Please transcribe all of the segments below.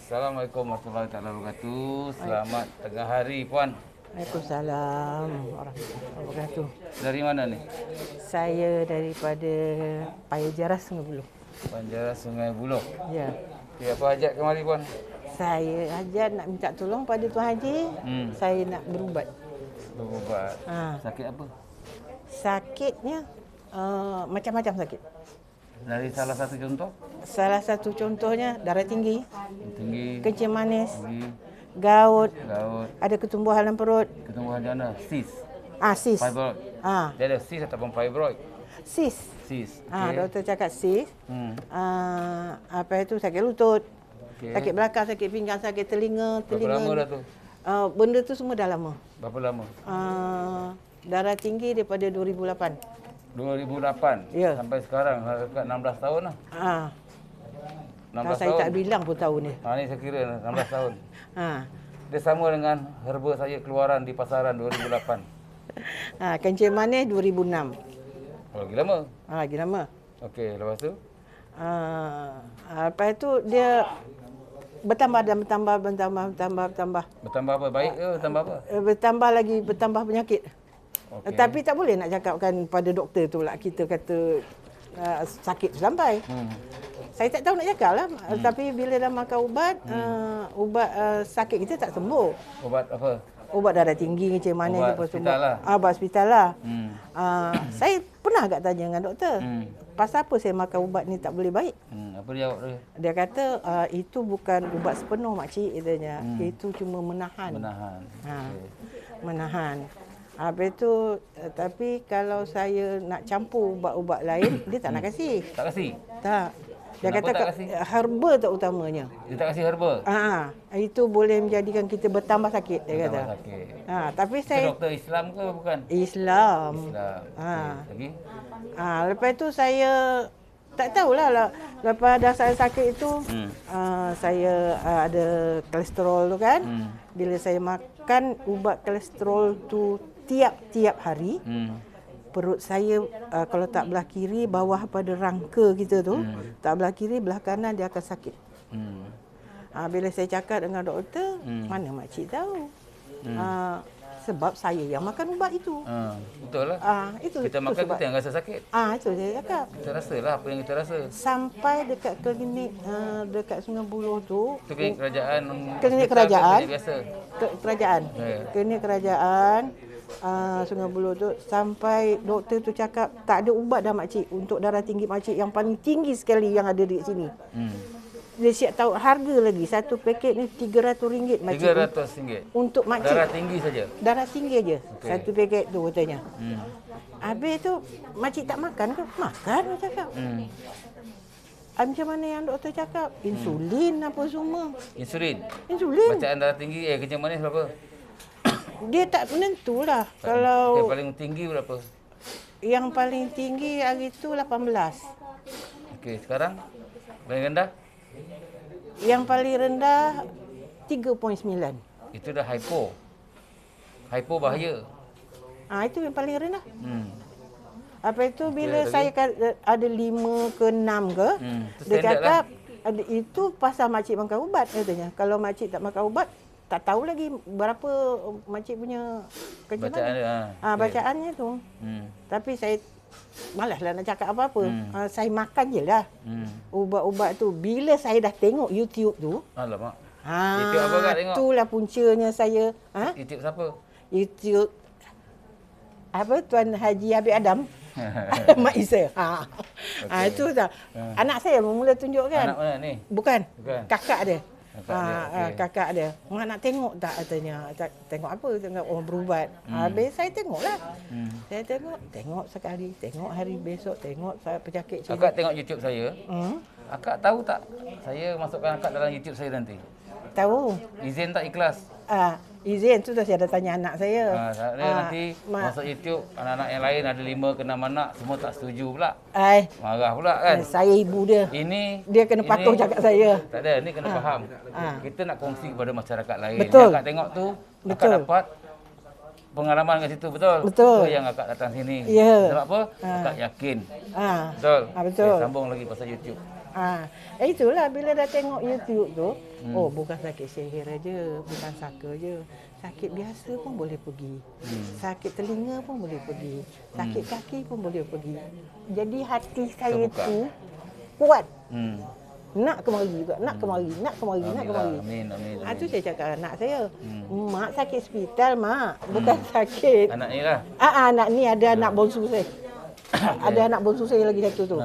Assalamualaikum warahmatullahi wabarakatuh. Selamat tengah hari, Puan. Waalaikumsalam warahmatullahi wabarakatuh. Dari mana nih? Saya daripada Paya Jaras Sungai Buloh. Banjaran Sungai Buloh. Ya. Okay, apa hajat kemari, Puan? Saya hajat nak minta tolong pada Tuan Haji. Saya nak berubat. Berubat. Ha. Sakit apa? Sakitnya macam-macam sakit. Dari salah satu contoh? Salah satu contohnya darah tinggi, Tinggi, kencing manis, tinggi, gaut, gaut, ada ketumbuhan dalam perut. ketumbuhan jana, sis, Sis. fibroid. Dia ada sis ataupun fibroid. Sis. Sis. Doktor cakap sis. Hmm. Apa itu sakit lutut, Okey. sakit belakang, sakit pinggang, sakit telinga. Berapa lama dah tu? Benda tu semua dah lama. Berapa lama? Darah tinggi daripada 2008. 2008 Ya. sampai sekarang, dekat 16 tahun lah. 16 Saya tahun. tak bilang pun tahun ni. Ni saya kira 16 tahun. Ha. Dia sama dengan herba saya keluaran di pasaran 2008. Kencing manis 2006. Oh, lagi lama. Lagi lama. Okey, lepas tu? Lepas tu dia bertambah dan bertambah. Bertambah apa? Baik ke bertambah apa? Bertambah penyakit. Okey. Tapi tak boleh nak cakapkan pada doktor tu lah kita kata sakit sampai. Saya tak tahu nak cakap lah. Tapi bila dah makan ubat, sakit kita tak sembuh. Ubat apa? Ubat darah tinggi, kencing manis Ubat apa hospital semua. lah. Ubat hospital lah. Saya pernah agak tanya dengan doktor. Pasal apa saya makan ubat ni tak boleh baik? Apa dia jawab dia? Dia kata itu bukan ubat sepenuh makcik katanya. Itu cuma menahan. Menahan. Okey. Menahan. Habis tu tapi kalau saya nak campur ubat-ubat lain dia tak nak kasih. Tak kasih? Tak. Dia Kenapa kata tak kasih? herba tak utamanya. Dia tak kasih herba? Itu boleh menjadikan kita bertambah sakit dia kata. Bertambah sakit. Tapi Itu saya doktor Islam ke bukan? Islam. Islam. Okey. Lagi? Lepas tu saya tak tahulah lepas dah saya sakit itu saya ada kolesterol tu kan. Bila saya makan ubat kolesterol tu tiap-tiap hari, perut saya kalau tak belah kiri bawah pada rangka kita tu, tak belah kiri belah kanan dia akan sakit. Bila saya cakap dengan doktor, mana makcik tahu. Sebab saya yang makan ubat itu. Betul lah. Kita makan sebab. kita yang rasa sakit. Itu saya cakap. Kita rasalah apa yang kita rasa. Sampai dekat klinik dekat Sungai Buloh tu. Itu klinik kerajaan. Klinik hospital ke kerajaan. Klinik biasa. Kerajaan. Ya. Klinik kerajaan Sungai Buloh tu sampai doktor tu cakap tak ada ubat dah makcik untuk darah tinggi makcik yang paling tinggi sekali yang ada di sini. Dia siap tahu harga lagi. Satu paket ni RM300 makcik. RM300. Untuk makcik. Darah tinggi saja. Darah tinggi aja. Okey. Satu paket tu katanya. Habis tu makcik tak makan ke? Makan dia cakap. Macam mana yang doktor cakap? Insulin apa semua. Insulin. Insulin. Bacaan darah tinggi, kencing manis berapa? Dia tak menentulah. Okay, Kalau paling tinggi berapa? yang paling tinggi hari tu 18. Okey, sekarang paling rendah? Yang paling rendah 3.9. Itu dah hypo. Hypo bahaya. Itu yang paling rendah. Apa itu lagi? bila saya ada 5 ke 6 ke, Itu dia standard cakap itu pasal makcik makan ubat katanya. Kalau makcik tak makan ubat, tak tahu lagi berapa makcik punya kencing Bacaan manis. dia. Okey. Bacaannya tu. Tapi saya malaslah nak cakap apa-apa. Saya makan je lah. Ubat-ubat tu. Bila saya dah tengok YouTube tu. Alamak. YouTube apa kak tengok? Itulah puncanya saya. YouTube siapa? YouTube. Apa? Tuan Haji Habib Adam. Mak Isa. Okey. Itu dah. Anak saya mula tunjuk kan. Anak mana ni? Bukan. Bukan. Kakak dia. Kakak dia, okey. Kakak dia. Mak nak tengok tak katanya. Tengok apa? Tengok orang berubat. Habis saya tengoklah. Saya tengok sekali, tengok hari besok, tengok saya penyakit sini. Akak tengok YouTube saya. Akak tahu tak saya masukkan akak dalam YouTube saya nanti? Tahu. Izin tak ikhlas? Izin tu dah saya ada tanya anak saya. Saya nanti masuk YouTube, anak-anak yang lain ada 5 ke 6 anak, semua tak setuju pula. Marah pula kan? Saya ibu dia. Dia kena patuh cakap saya. Tak ada, ni kena faham. Kita nak kongsi kepada masyarakat lain. Betul. Yang akak tengok tu, akak dapat pengalaman kat situ, betul? Betul. Itu yang akak datang sini. Ya. Sebab apa? Akak yakin. Ah. Betul? Ah, betul. Okay, sambung lagi pasal YouTube. Itulah bila dah tengok YouTube tu, oh bukan sakit sihir aja, bukan saka je. Sakit biasa pun boleh pergi. Sakit telinga pun boleh pergi. Sakit kaki pun boleh pergi. Jadi hati saya tu kuat. Nak kemari juga, nak kemari. Amin. Tu saya cakap anak saya. Mak sakit hospital, Mak. Bukan sakit. Anak ni lah. Anak ni ada anak bonsu saya. Ada anak bonsu saya lagi satu tu.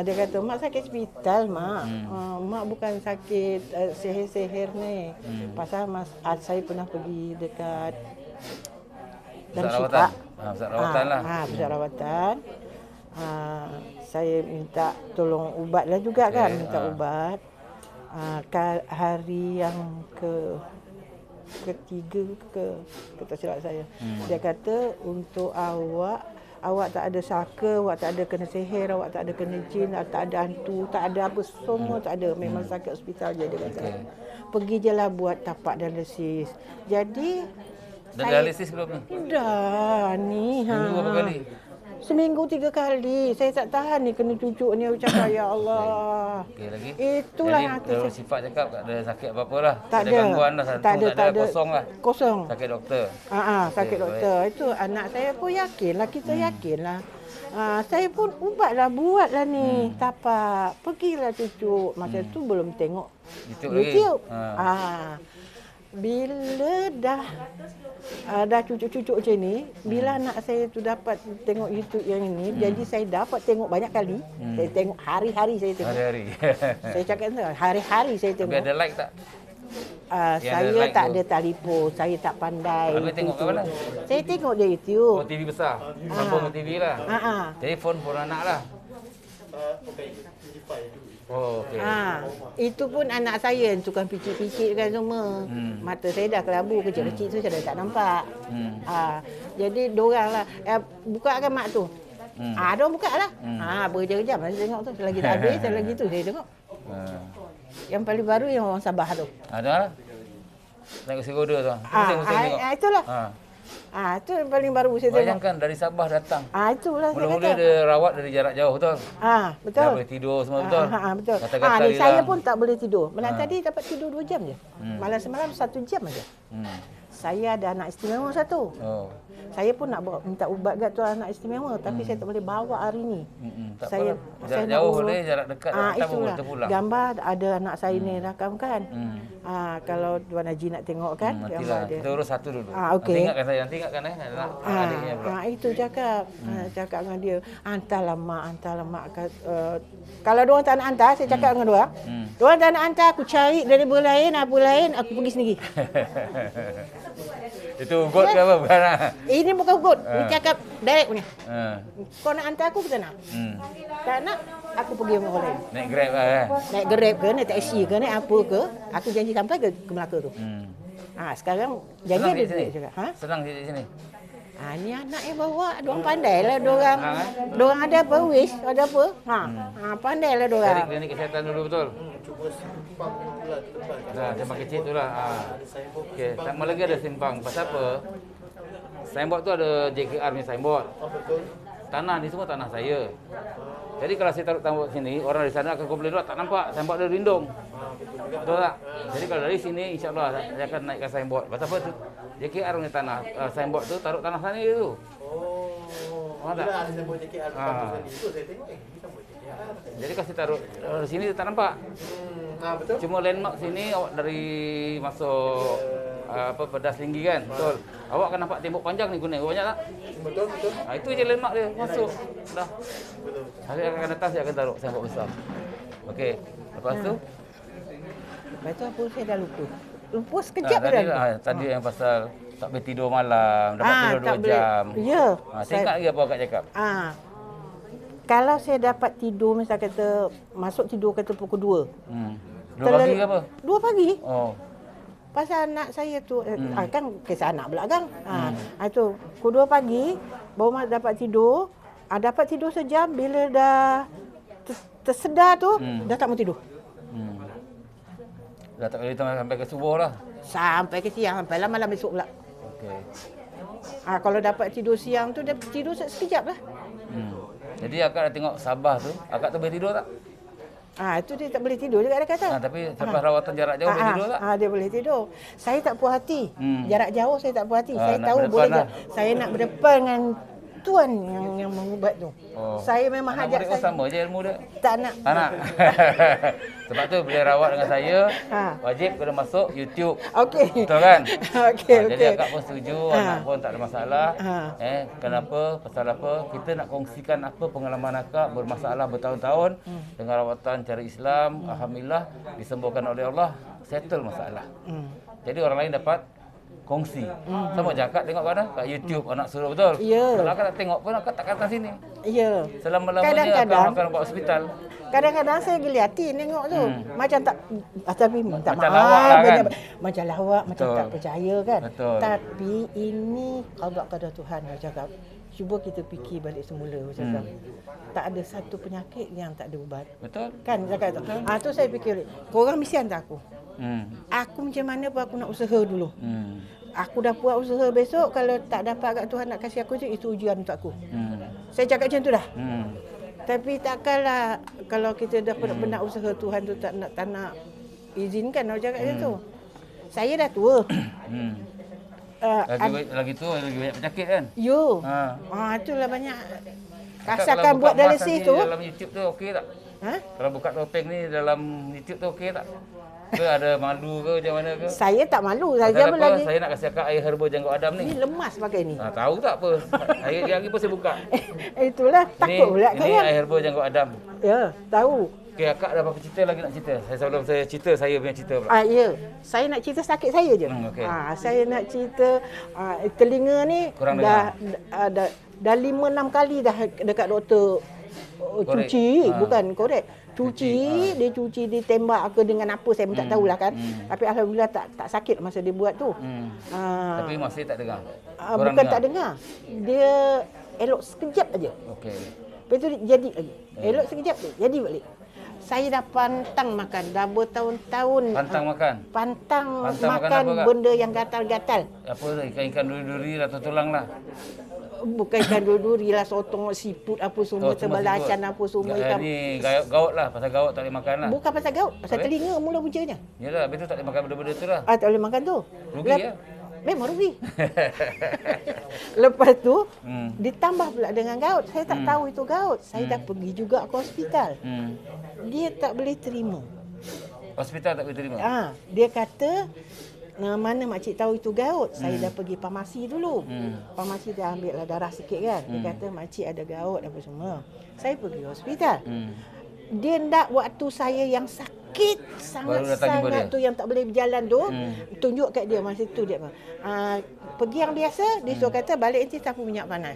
Dia kata, Mak sakit hospital, Mak. Mak bukan sakit sihir-sihir ni. Pasal saya pernah pergi dekat pusat rawatan lah. Pusat rawatan. Saya minta tolong ubat lah juga kan. Minta ubat. Hari yang ketiga tak silap saya. Dia kata untuk awak tak ada saka, awak tak ada kena sihir, awak tak ada kena jin, tak ada hantu, tak ada apa, semua tak ada. Memang sakit hospital je dia kata. Pergi je lah buat tapak dialisis. Jadi dialisis belum ni? Dah ni. Minggu berapa kali? Seminggu 3 kali. Saya tak tahan ni kena cucuk ni. Aku cakap, ya Allah. Okey lagi. Itulah jadi, aku kalau sifat cakap tak ada sakit apa-apa lah. Tak ada gangguan lah. Tak ada. Kosong lah. Kosong. Sakit doktor. Sakit doktor. Itu anak saya pun yakin lah. Kita yakin lah. Saya pun ubatlah, buatlah ni. Tapak. Pergilah cucuk. Masa tu belum tengok YouTube. Bila dah cucuk-cucuk macam ni, bila anak saya tu dapat tengok YouTube yang ini, jadi saya dapat tengok banyak kali. Saya tengok hari-hari saya tengok. Hari-hari. Saya cakap hari-hari saya tengok. Tapi ada like tak? Saya like tak ada telefon, saya tak pandai. Habis tengok kat mana? Saya tengok di YouTube. Oh, TV besar. Sambung ke TV lah. Telefon anak lah. Oh, okey. Itu pun anak saya yang tukang picit-picit kan semua. Mata saya dah kelabu, kecil-kecil tu saya dah tak nampak. Jadi diorang lah, buka kan mak tu. Diorang buka lah. Berjam-jam saya tengok tu. Selagi tak habis, selagi tu saya tengok. Yang paling baru yang orang Sabah tu. Ada lah. Tengok si Goda tu. Itulah. Itu yang paling baru saya tengok. Bayangkan dari Sabah datang. Itulah saya kata. Mula-mula dia rawat dari jarak jauh, betul? Betul. Dah boleh tidur semua, betul? Betul. Kata-kata Ni saya pun tak boleh tidur. Malam tadi dapat tidur 2 jam je. Malam semalam 1 jam aja. Saya ada anak istimewa satu. Saya pun nak minta ubat kat tu anak istimewa, tapi saya tak boleh bawa hari ni. Tak saya jarak jauh boleh, jarak dekat tak boleh terpulang. Gambar ada anak saya ni rakam kan. Kalau Tuan Haji nak tengok kan gambar dia. Kita urus satu dulu. Okey. Nanti ingatkan adiknya pula. Itu cakap dengan dia, hantarlah mak. Kalau diorang tak nak hantar, saya cakap dengan diorang. Diorang tak nak hantar, aku cari dari lain, apa lain, aku pergi sendiri. Itu god ke apa? Bukan lah. Ini bukan god. Ini cakap direct punya. Kau nak hantar aku ke tak nak? Tak nak, aku pergi dengan orang lain. Naik Grab lah kan? Naik Grab ke, naik taksi ke, naik apa ke. Aku janji sampai ke Melaka tu. Sekarang janji ada duit juga. Senang di sini? Ni anak yang bawa, diorang pandai lah diorang. Diorang ada apa, wish, ada apa. Pandai lah diorang. Cari klinik kesihatan dulu, betul? Dah, simpang kecil tu lah. Okey, sama lagi ada simpang. Pasal apa? Signboard tu ada JKR punya signboard. Tanah ni semua tanah saya. Jadi kalau saya taruh signboard sini, orang dari sana akan komplain dulu, tak nampak signboard dia rindung. Betul tak? Jadi kalau dari sini, insyaAllah saya akan naikkan signboard. Pasal apa tu? JKR punya tanah, signboard tu taruh tanah sana tu. Oh, tak? Ada signboard JKR itu saya tengok jadi kalau saya taruh di sini tak nampak. Betul. Cuma landmark sini awak dari masuk Pedas Tinggi kan? Betul. Awak akan nampak tembok panjang ni kuning. Banyak tak? Betul. Itu je landmark dia. Masuk. Dah. Betul. Hari akan datang saya akan taruh signboard besar. Okey. Lepas tu? Lepas tu apa saya dah lupa. Lupa sekejap dah. Tadi yang pasal tak boleh tidur malam, dapat tidur 2 jam. Ya. Saya ingat lagi apa akak cakap? Kalau saya dapat tidur, misal kata masuk tidur kata pukul 2. 2 pagi ke apa? 2 pagi. Oh. Pasal anak saya tu kan kisah anak pula kan. Itu pukul 2 pagi baru dapat tidur. Dapat tidur sejam, bila dah tersedar tu dah tak mau tidur. Dah tak boleh sampai ke subuh lah. Sampai ke siang, sampai lah malam besok pula. Okey. Kalau dapat tidur siang tu, dia tidur sekejap lah. Jadi akak dah tengok Sabah tu, akak tu boleh tidur tak? Itu dia tak boleh tidur juga dia kata. Tapi selepas rawatan jarak jauh boleh tidur tak? Dia boleh tidur. Saya tak puas hati. Jarak jauh saya tak puas hati. Saya nak tahu berdepan boleh saya nak berdepan dengan tuan yang mengubat tu. Saya memang hajat saya. Sama je ilmu dia. Tak nak. Tak nak. Sebab tu bila rawat dengan saya, wajib kena masuk YouTube. Okey. Betul kan? Okey. Jadi akak pun setuju, anak pun tak ada masalah. Kenapa? Pasal apa? Kita nak kongsikan apa pengalaman akak bermasalah bertahun-tahun dengan rawatan cara Islam. Alhamdulillah disembuhkan oleh Allah, settle masalah. Jadi orang lain dapat kongsi. Sama je akak tengok kat YouTube anak suruh betul. Ya. Kalau akak tak tengok pun akak tak datang sini. Ya. Selama-lamanya akak makan kat hospital. Kadang-kadang saya geli hati tengok tu. Macam tak tapi minta macam maaf lawak lah kan? Macam lawak, macam tak percaya kan. Betul. Tapi ini qada Tuhan saya cakap. Cuba kita fikir balik semula saya cakap. Tak ada satu penyakit yang tak ada ubat. Betul. Kan cakap tu. Tu saya fikir, korang mesti hantar aku. Aku macam mana pun aku nak usaha dulu. Aku dah buat usaha, besok kalau tak dapat kat Tuhan nak kasih aku itu ujian untuk aku. Saya cakap macam tu dah. Tapi takkanlah kalau kita dah pernah usaha Tuhan tu tak nak izinkan nak cakap macam tu. Saya dah tua. Lagi tua lagi banyak penyakit kan? Yo. Itulah banyak. Rasakan buat dialisis tu. Dalam YouTube tu okey tak? Kalau buka topeng ni dalam YouTube tu okey tak? Ke ada malu ke macam mana ke? Saya tak malu. Saya nak kasih akak air herba janggut Adam ni. Ni lemas pakai ni. Tahu tak apa? Air lagi pun saya buka. Itulah takut pula kan. Ini air herba janggut Adam. Ya, tahu. Okey, akak ada apa-apa cerita lagi nak cerita? Sebelum saya cerita, saya punya cerita pula. Ya. Saya nak cerita sakit saya je. Okay. Saya nak cerita telinga ni kurang dah 5-6 kali dah dekat doktor cuci, bukan korek. Dia cuci, ditembak ke dengan apa saya pun tak tahulah kan. Tapi alhamdulillah tak sakit masa dia buat tu. Tapi masih tak dengar. Bukan tak dengar. Dia elok sekejap aja. Okey. Lepas tu jadi lagi. Elok sekejap je, jadi balik. Saya dah pantang makan, dah bertahun-tahun. Pantang makan benda yang gatal-gatal. Apa tu? Ikan-ikan duri-duri atau tulang lah. Bukan ikan duri lah, sotong, siput apa semua, terbalacan apa semua. Ni gaut lah, pasal gaut tak boleh makan lah. Bukan pasal gaut, pasal telinga mula puncanya. Yalah, habis tu tak boleh makan benda-benda tu lah. Tak boleh makan tu. Rugi lah. Memang rugi. Lepas tu, ditambah pula dengan gaut. Saya tak tahu itu gaut. Saya dah pergi juga ke hospital. Dia tak boleh terima. Hospital tak boleh terima? Dia kata, mana makcik tahu itu gaut? Saya dah pergi farmasi dulu. Farmasi dia ambil lah darah sikit kan. Dia kata makcik ada gaut apa semua. Saya pergi hospital. Dia nak waktu saya yang sakit sangat-sangat tu, yang tak boleh berjalan tu, tunjuk kat dia masa tu dia pergi yang biasa, dia suruh kata balik nanti sapu minyak panas.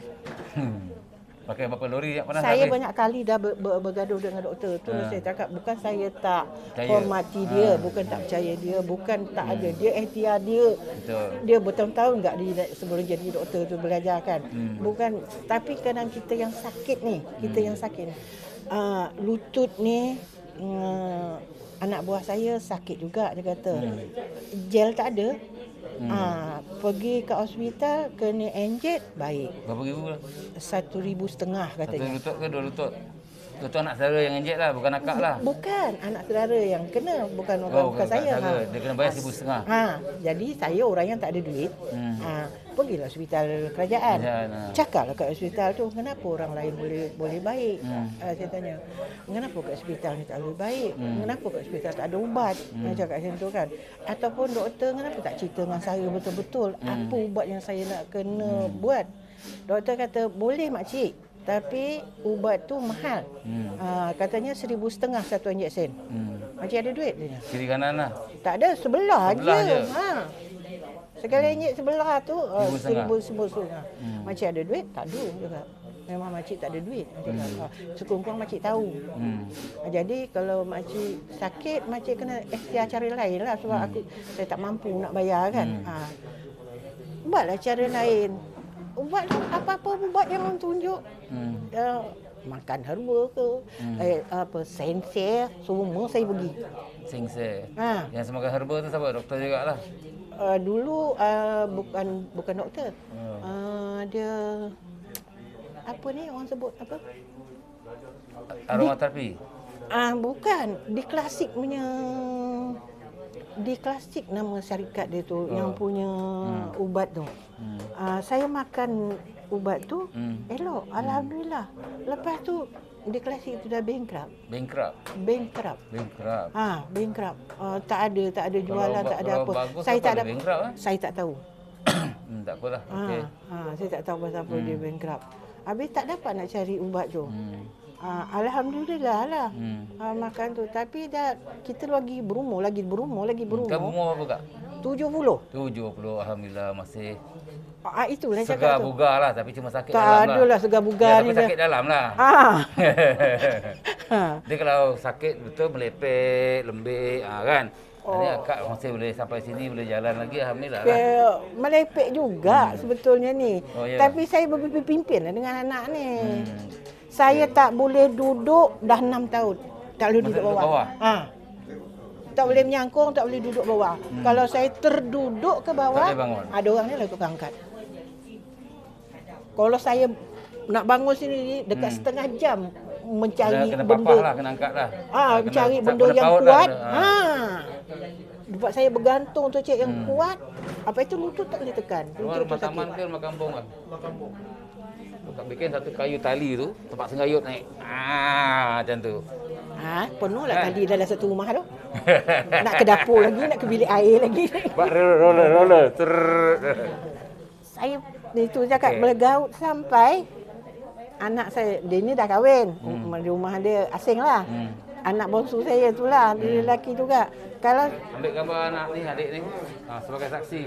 Pakai berapa lori minyak panas? Saya banyak kali dah bergaduh dengan doktor tu. Saya cakap bukan saya tak hormati dia, bukan tak percaya dia, bukan tak ada, dia ikhtiar dia. Betul. Dia bertahun-tahun enggak sebelum jadi doktor tu belajar kan. Bukan, tapi kadang kita yang sakit ni, lutut ni, anak buah saya sakit juga dia kata. Gel tak ada. Pergi ke hospital kena inject baik. Berapa ribu lah? 1,500 katanya. Satu lutut ke 2 lutut? Itu anak saudara yang inject lah, bukan akak lah. Bukan, anak saudara yang kena, bukan saya. Dia kena bayar 1,500. Jadi saya orang yang tak ada duit. Pergilah hospital kerajaan. Cakaplah kat hospital tu, kenapa orang lain boleh baik? Saya tanya, kenapa kat hospital ni tak boleh baik? Kenapa kat hospital tak ada ubat? Cakap macam tu kan. Ataupun doktor, kenapa tak cerita dengan saya betul-betul apa ubat yang saya nak kena buat? Doktor kata, boleh makcik, tapi ubat tu mahal. Katanya 1,500 satu injection. Makcik ada duit dia? Kiri kanan lah? Tak ada, sebelah je. Sekali injek sebelah tu 1,500. Makcik ada duit? Tak ada juga. Memang makcik tak ada duit. Sekurang-kurang makcik tahu. Jadi kalau makcik sakit, makcik kena ikhtiar cara lain lah. Sebab saya tak mampu nak bayar kan. Buatlah cara lain. Ubat apa-apa ubat yang orang tunjuk. Makan herba ke, sensei, semua saya pergi. Sensei. Yang semakan herba tu siapa? Doktor jugalah. Dulu bukan doktor. Dia apa ni orang sebut apa? Aromaterapi. Bukan. Di klasik nama syarikat dia tu yang punya ubat tu. Saya makan ubat tu elok, alhamdulillah. Lepas tu di klasik tu dah bankrupt. Bankrupt. Tak ada jualan, tak ada apa. Saya tak ada bankrupt, saya tak tahu. Tak apalah. Okey. Saya tak tahu pasal apa dia bankrupt. Habis tak dapat nak cari ubat tu. Alhamdulillah lah. Makan tu. Tapi dah kita lagi berumur. Kau umur berapa, Kak? 70. Alhamdulillah masih Itulah segar cakap tu. bugar lah, tapi cuma sakit Tak dalam lah. ada lah segar bugar Tapi ni. sakit dalam lah. Dia kalau sakit betul melepek, lembik, kan. Jadi akak masih boleh sampai sini, boleh jalan lagi, alhamdulillah lah. Melepek juga sebetulnya ni. Oh, ya. Tapi saya berpimpin lah dengan anak ni. Saya tak boleh duduk dah 6 tahun. Tak boleh duduk bawah. Tak boleh menyangkung, tak boleh duduk bawah. Kalau saya terduduk ke bawah, ada orang ni lah ikut angkat. Kalau saya nak bangun sini dekat setengah jam mencari kena benda. papah lah, kena angkat lah. Mencari benda yang kuat. Sebab saya bergantung tu cik yang kuat. Apa itu lutut tak boleh tekan. Luar rumah taman ke rumah kampung kan? Kak bikin satu kayu tali tu, tempat sengayut naik. Macam tu. Penuh lah tali dalam satu rumah tu. Nak ke dapur lagi, nak ke bilik air lagi. Buat roller. Saya itu cakap bergaut sampai anak saya, dia ni dah kahwin. Rumah dia asing lah. Anak bongsu saya tu lah, dia lelaki juga. Kalau ambil gambar anak ni, adik ni sebagai saksi.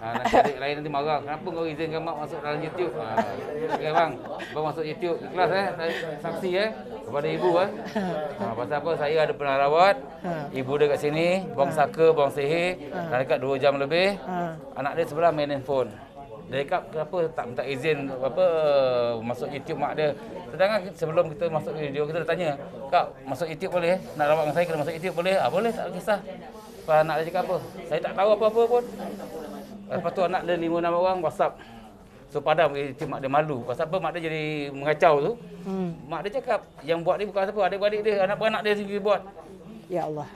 Nanti adik lain nanti marah. Kenapa kau izinkan mak masuk dalam YouTube? Okey bang, abang masuk YouTube. Ikhlas saksi kepada ibu pasal apa? Saya ada pernah rawat. Ibu dia kat sini, buang saka, buang sihir. Dah dekat 2 jam lebih. Anak dia sebelah main handphone. Dia cakap kenapa tak minta izin masuk YouTube mak dia. Sedangkan sebelum kita masuk video kita dah tanya, "Kak, masuk YouTube boleh? Nak rawat dengan saya kena masuk YouTube boleh?" Boleh, tak kisah. Lepas anak dia cakap apa? Saya tak tahu apa-apa pun. Lepas tu anak dia 5-6 orang WhatsApp. So padam YouTube mak dia malu. Pasal apa mak dia jadi mengacau tu? Mak dia cakap, yang buat ni bukan siapa, adik-beradik dia, anak-beranak dia sendiri buat. Ya Allah.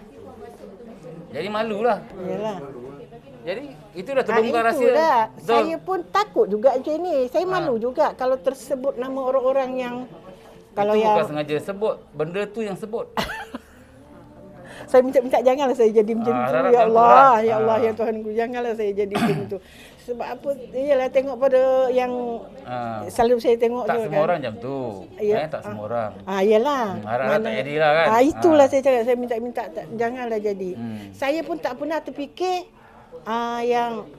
Jadi malulah. Yalah. Jadi itulah terbongkar rahsia. Saya pun takut juga macam ni. Saya malu juga kalau tersebut nama orang-orang yang kalau itu yang bukan sengaja sebut, benda tu yang sebut. Saya minta janganlah saya jadi macam tu. Ya Allah, ya Allah, ya Tuhanku, janganlah saya jadi macam tu. Sebab apa? Iyalah tengok pada yang selalu saya tengok tak tu semua orang macam tu. Tak semua orang. Iyalah. Harap tak jadilah kan. Itulah saya cakap, saya minta janganlah jadi. Saya pun tak pernah terfikir yang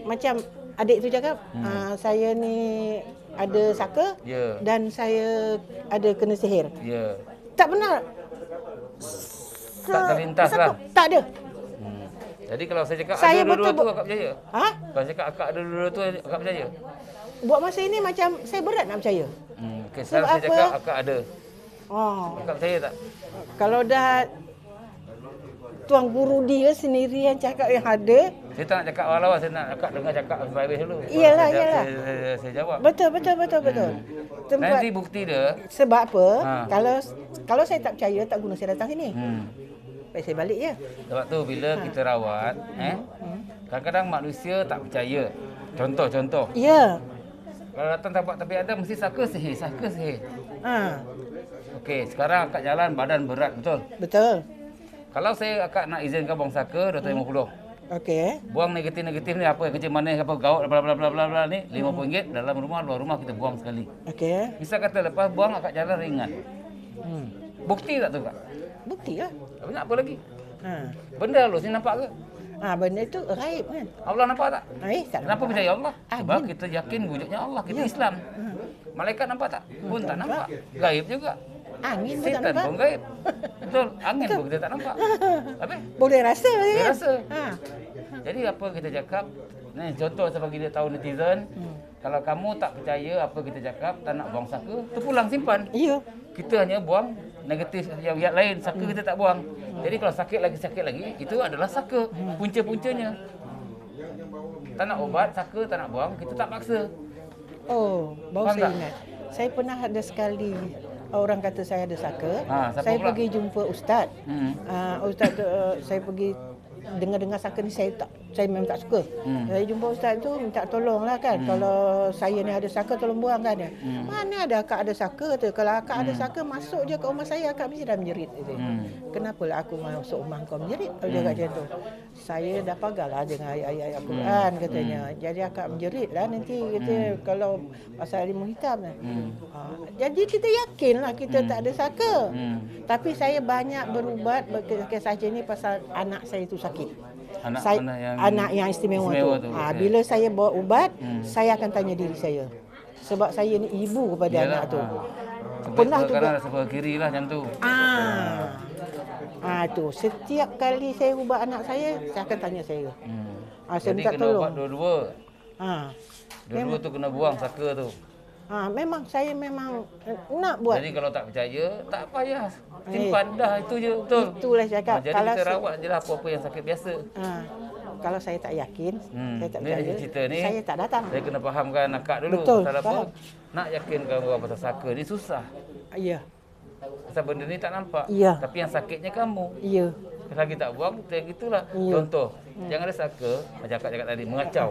macam adik tu cakap, saya ni ada saka dan saya ada kena sihir. Tak pernah. Tak terlintas lah. Tak ada. Jadi kalau saya cakap Saya ada dua-dua tu akak percaya? Kalau saya cakap akak ada dua-dua tu akak percaya? Buat masa ini macam saya berat nak percaya. Okay, sekarang saya cakap akak ada. Akak percaya tak? Kalau dah tuan guru dia sendiri yang cakap yang ada. Saya tak nak cakap awal-awal, saya nak akak dengar cakap sampai habis dulu. Iyalah. Saya jawab. Betul. Nanti bukti dia. Sebab apa? Kalau saya tak percaya, tak guna saya datang sini. Baik saya balik je. Sebab tu bila kita rawat, kadang-kadang manusia tak percaya. Contoh. Ya. Kalau datang tempat tapi ada mesti saka sihir. Okey, sekarang akak jalan badan berat, betul? Betul. Kalau saya akak nak izinkan buang saka 250. Okey. Buang negatif ni apa, kecil manis apa, gaut bla bla bla ni RM50 dalam rumah, luar rumah kita buang sekali. Okey. Bisa kata lepas buang akak jalan ringan. Bukti tak tu kak? Bukti lah. Tapi nak apa lagi? Benda halus ni nampak ke? Benda itu gaib kan? Allah nampak tak? Tak Kenapa nampak. percaya Allah? Sebab kita yakin wujudnya Allah, kita Islam. Malaikat nampak tak? Pun tak nampak. Gaib juga. Angin pun tak Setan nampak. pun gaib. Betul, angin pun kita tak nampak. Habis? Boleh rasa je Dia kan? rasa. Jadi apa kita cakap, ni contoh saya bagi dia tahu netizen, kalau kamu tak percaya apa kita cakap, tak nak buang saka, terpulang simpan. Ya. Kita hanya buang negatif yang lain, saka kita tak buang. Jadi kalau sakit lagi, itu adalah saka, punca-puncanya. Tak nak ubat, saka tak nak buang, kita tak paksa. Baru Faham saya tak? ingat. Saya pernah ada sekali orang kata saya ada saka, siapa saya pula? pergi jumpa ustaz. Ustaz tu, saya pergi dengar-dengar saka ni saya memang tak suka. Saya jumpa ustaz tu minta tolong lah kan. Kalau saya ni ada saka tolong buang kan dia. Mana ada akak ada saka tu. Kalau akak ada saka masuk je ke rumah saya akak mesti dah menjerit. Kenapa lah aku masuk rumah kau menjerit? Kalau dia kata tu. Saya dah pagar lah dengan ayat-ayat Al-Quran katanya. Jadi akak menjerit lah nanti kata kalau pasal harimau hitam ni. Jadi kita yakin lah kita tak ada saka. Tapi saya banyak berubat saja ni pasal anak saya tu sakit. Anak yang istimewa tu. Bila saya bawa ubat, saya akan tanya diri saya. Sebab saya ni ibu kepada anak tu. Pernah tu sebelah kiri lah macam tu. Tu setiap kali saya ubat anak saya akan tanya saya. Saya Jadi minta kena tolong. ubat dua-dua. Dua-dua tu kena buang saka tu. Memang saya nak buat. Jadi kalau tak percaya, tak payah. Simpan dah itu je, betul. Itulah cakap. Jadi kalau kita rawat je lah apa-apa yang sakit biasa. Kalau saya tak yakin, saya tak Ni percaya, cerita ni, saya tak datang. Saya kena fahamkan akak dulu. Betul, pasal apa? faham. Nak yakinkan orang pasal saka ni susah. Ya. Pasal benda ni tak nampak. Ya. Tapi yang sakitnya kamu. Ya. Selagi tak buang, gitulah. Ya. Contoh, jangan ada saka, macam akak cakap tadi, mengacau.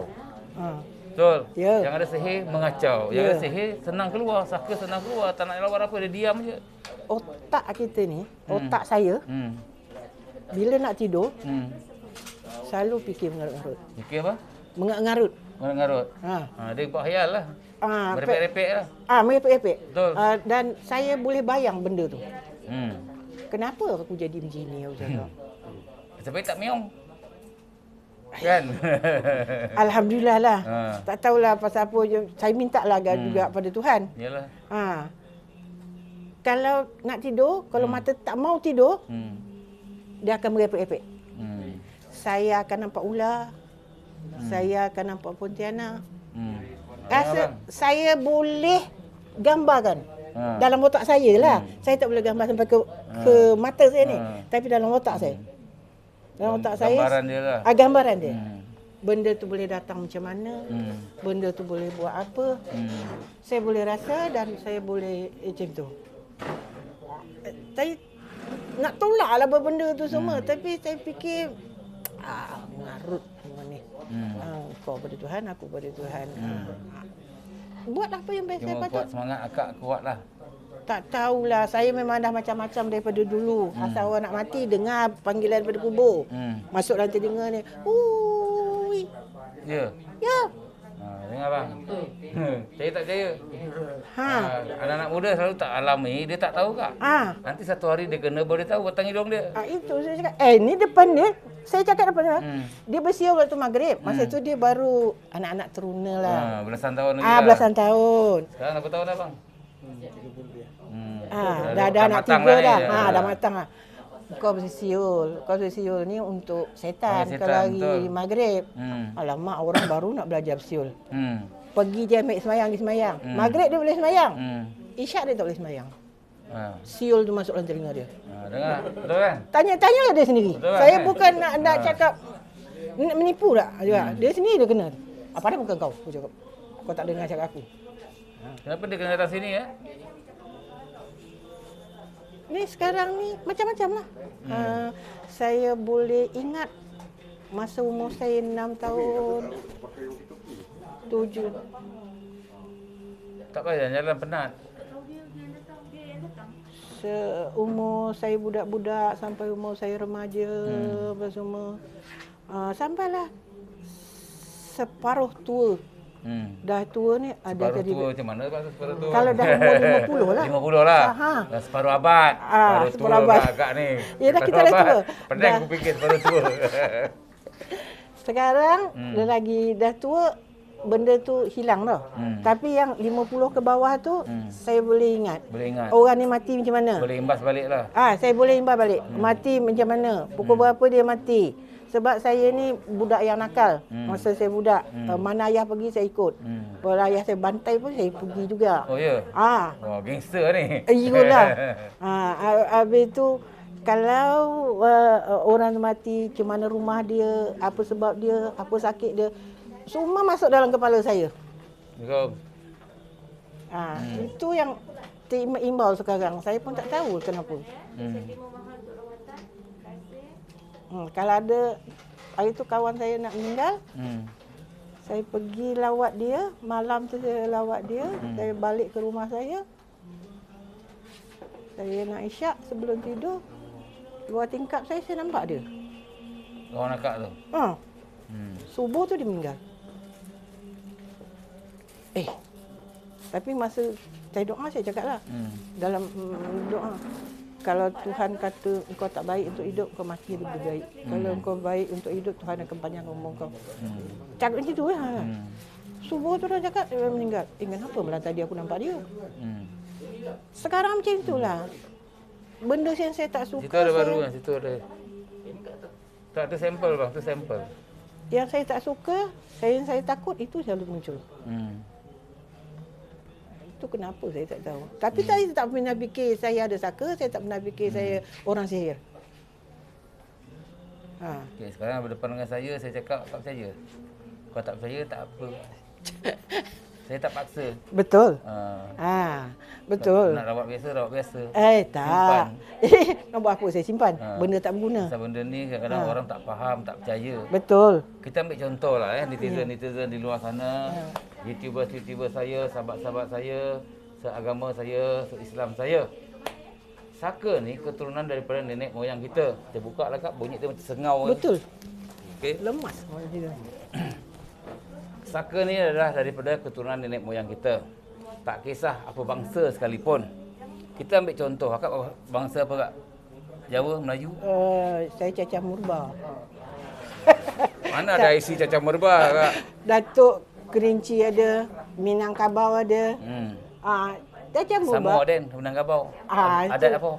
Betul? Ya. Jangan ada sihir, mengacau. Yang ada sihir, senang keluar. Saka senang keluar. Tak nak lawan apa, dia diam je. Otak kita ni, otak saya, bila nak tidur, selalu fikir mengarut-ngarut. Fikir apa? Mengarut-ngarut. Mengarut. Dia buat khayal lah. Merepek-repek lah. Merepek-repek. Betul. Dan saya boleh bayang benda tu. Hmm. Kenapa aku jadi macam ni? Aku cakap. Sebab tak meong. Kan? Alhamdulillah lah. Tak tahulah pasal apa. Saya minta lah juga pada Tuhan. Yalah. Kalau nak tidur, kalau mata tak mau tidur, dia akan merepek-repek. Saya akan nampak ular. Saya akan nampak pontianak. Saya boleh gambarkan. Dalam otak saya lah. Saya tak boleh gambar sampai ke mata saya ni. Tapi dalam otak saya. Dalam otak saya. Gambaran dia lah. Gambaran dia. Benda tu boleh datang macam mana. Benda tu boleh buat apa. Saya boleh rasa dan saya boleh macam tu. Saya nak tolak lah benda tu semua. Tapi saya fikir, mengarut semua ni. Kau pada Tuhan, aku pada Tuhan. Buat apa yang biasa Cuma patut. kuat semangat akak kuat lah. Tak tahulah. Saya memang dah macam-macam daripada dulu. Asal orang nak mati, dengar panggilan daripada kubur. Masuk dalam telinga ni. Ui. Ya? Ya. Dengar bang. Saya tak percaya. Anak-anak muda selalu tak alami, dia tak tahu kak. Nanti satu hari dia kena baru dia tahu batang hidung dia. Itu saya cakap. Ni depan dia. Saya cakap depan dia. Dia bersiul waktu maghrib. Masa tu dia baru anak-anak teruna lah. Belasan tahun lagi lah. Belasan tahun. Sekarang berapa tahun dah bang? Dah anak 3 dah. Dah matang lah. Kau bersiul ni untuk setan. Kalau hari maghrib. Alamak, orang baru nak belajar bersiul. Pergi dia ambil semayang, dia semayang. Maghrib dia boleh semayang. Isyak dia tak boleh semayang. Siul tu masuk dalam telinga dia. Dengar, betul kan? Tanya-tanyalah dia sendiri. Betul kan? Saya bukan nak cakap menipu tak juga. Dia sendiri dia kena. Apa dia bukan kau? Aku cakap. Kau tak dengar cakap aku. Kenapa dia kena datang sini ya? Ni sekarang ni macam-macam lah. Saya boleh ingat masa umur saya 6 tahun, 7. Tak payah jalan penat. Umur saya budak-budak sampai umur saya remaja apa semua. Sampailah separuh tua. Dah tua ni ada Separuh jadi tua macam mana separuh tua? kalau dah umur 50 lah. 50 lah. Dah separuh abad. Separuh abad. Agak ni. Yalah, kita dah tua. Pening aku fikir separuh tua. Sekarang dia lagi dah tua, benda tu hilang dah. Tapi yang 50 ke bawah tu saya boleh ingat. Boleh ingat. Orang ni mati macam mana? Boleh imbas balik lah. Saya boleh imbas balik. Mati macam mana? Pukul berapa dia mati? Sebab saya ni budak yang nakal. Masa saya budak, mana ayah pergi saya ikut. Kalau ayah saya bantai pun saya pergi juga. Oh ya? Oh, gangster ni. Iyalah. Habis tu kalau orang tu mati, macam mana rumah dia, apa sebab dia, apa sakit dia, semua masuk dalam kepala saya. Kau Itu yang terima imbau sekarang. Saya pun tak tahu kenapa. Kalau ada hari tu kawan saya nak meninggal, saya pergi lawat dia, malam tu saya lawat dia, saya balik ke rumah saya. Saya nak isyak sebelum tidur, luar tingkap saya nampak dia. Orang nakak tu? Subuh tu dia meninggal. Tapi masa saya doa, saya cakaplah dalam doa, kalau Tuhan kata engkau tak baik untuk hidup, kau mati lebih baik. Kalau engkau baik untuk hidup, Tuhan akan panjangkan umur kau. Cakap macam tu lah. Subuh tu dah cakap dia meninggal. Kenapa malam tadi aku nampak dia? Sekarang macam itulah. Benda yang saya tak suka. Situ ada baru kan? Situ ada. Tak, tu sampel bang, tu sampel. Yang saya tak suka, yang saya takut, itu selalu muncul. Itu kenapa saya tak tahu. Tapi saya tak pernah fikir saya ada saka, saya tak pernah fikir saya orang sihir. Okay, sekarang berdepan dengan saya cakap tak percaya. Kau tak percaya, tak apa. Saya tak paksa. Betul. Betul. Nak rawat biasa, rawat biasa. Tak. Simpan. Nak buat apa saya simpan? Benda tak berguna. Pasal benda ni kadang-kadang orang tak faham, tak percaya. Betul. Kita ambil contoh lah netizen di luar sana, YouTuber saya, sahabat-sahabat saya, seagama saya, se-Islam saya. Saka ni keturunan daripada nenek moyang kita. Kita buka lah kak, bunyi dia macam sengau. Betul. Okay. Lemas. Saka ni adalah daripada keturunan nenek moyang kita. Tak kisah apa bangsa sekalipun. Kita ambil contoh, akak bangsa apa kak? Jawa, Melayu? Saya Cacah Murba. Mana ada isi Cacah Murba kak? Datuk Kerinci ada, Minangkabau ada. Cacah Murba. Samoa Den, Minangkabau. Adat apa?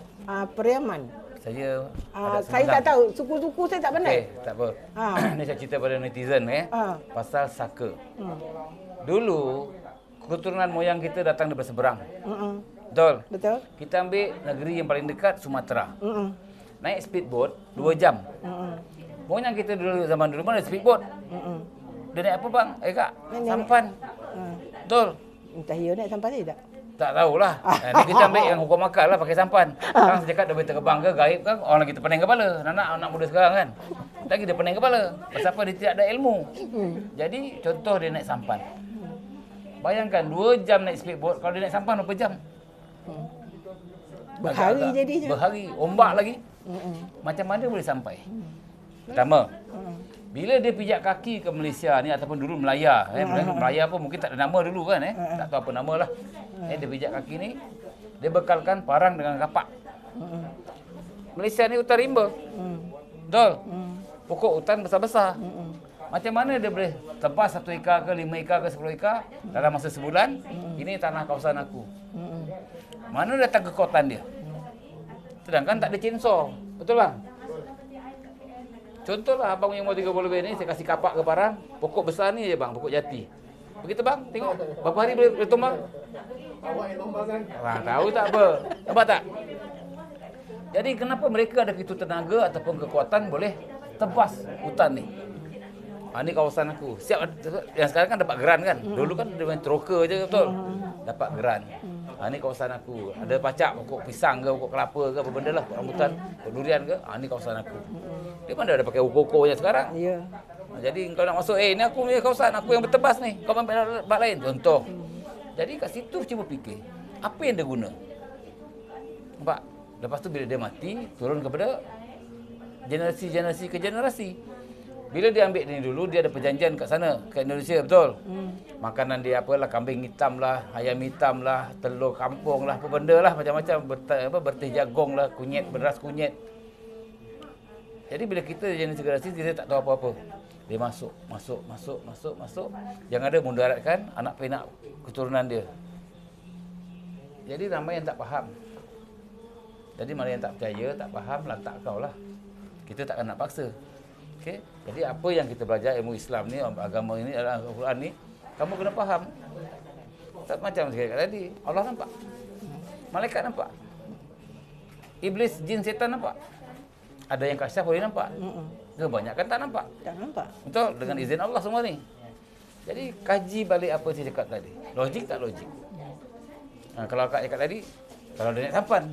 Periaman. Saya saya tak tahu, suku-suku saya tak pandai. Tak apa. Ni saya cerita pada netizen pasal saka. Dulu keturunan moyang kita datang dari berseberang. Betul? Betul. Kita ambil negeri yang paling dekat, Sumatera. Naik speedboat 2 jam. Moyang kita dulu zaman dulu mana speedboat? Dia naik apa bang? Kak, sampan. Betul? Entah dia naik sampan saya tak? Tak tahulah. Ni kita ambil yang hukum akal lah pakai sampan. Sekarang saya cakap dia boleh terbang ke gaib kan? Orang lagi terpening kepala. Anak muda sekarang kan. Lagi dia pening kepala. Pasal apa? Dia tidak ada ilmu. Jadi contoh dia naik sampan. Bayangkan 2 jam naik speedboat. Kalau dia naik sampan berapa jam? Berhari jadinya. Berhari. Ombak lagi. Macam mana boleh sampai? Pertama, bila dia pijak kaki ke Malaysia ni ataupun dulu Melaya, Melaya pun mungkin tak ada nama dulu kan tak tahu apa nama lah. Dia pijak kaki ni, dia bekalkan parang dengan kapak. Malaysia ni hutan rimba. Betul? Pokok hutan besar-besar. Macam mana dia boleh tebas 1 ekar ke 5 ekar ke 10 ekar dalam masa sebulan? Ini tanah kawasan aku. Mana datang kekuatan dia? Sedangkan tak ada chainsaw. Betul bang? Contohlah abang yang umur 30 lebih ni, saya kasih kapak ke parang, pokok besar ni je bang, pokok jati. Begitu bang, tengok berapa hari boleh tumbang? Awak yang tumbang kan? Tahu tak apa. Nampak tak? Jadi kenapa mereka ada begitu tenaga ataupun kekuatan boleh tebas hutan ni? Ni kawasan aku. Siap, yang sekarang kan dapat geran kan? Dulu kan dia main troka je betul? Dapat geran. Ni kawasan aku. Ada pacak pokok pisang ke, pokok kelapa ke, apa benda lah, pokok rambutan, pokok durian ke. Ni kawasan aku. Dia mana ada pakai ukur-ukurnya sekarang? Ya. Jadi kau nak masuk, ni aku punya kawasan, aku yang bertebas ni. Kau ambil tempat lain, contoh. Jadi kat situ cuba fikir, apa yang dia guna? Nampak? Lepas tu bila dia mati, turun kepada generasi ke generasi. Bila dia ambil ni dulu, dia ada perjanjian kat sana, kat Indonesia, betul? Makanan dia apalah, kambing hitam lah, ayam hitam lah, telur kampung lah, apa benda lah, macam-macam, berteh jagung lah, kunyit, beras kunyit. Jadi bila kita generasi dia tak tahu apa-apa. Dia masuk. Yang ada mudaratkan anak penak keturunan dia. Jadi ramai yang tak faham. Jadi mana yang tak percaya, tak faham, lantak kau lah. Kita takkan nak paksa. Okey. Jadi apa yang kita belajar ilmu Islam ni, agama ini, Al-Quran ni, kamu kena faham. Tak macam sekali tadi, Allah nampak. Malaikat nampak. Iblis, jin, setan nampak. Ada yang kasyaf boleh nampak. Kebanyakan tak nampak. Tak nampak. Betul? Dengan izin Allah semua ni. Jadi kaji balik apa saya cakap tadi. Logik tak logik? Kalau akak cakap tadi, kalau dia naik sampan.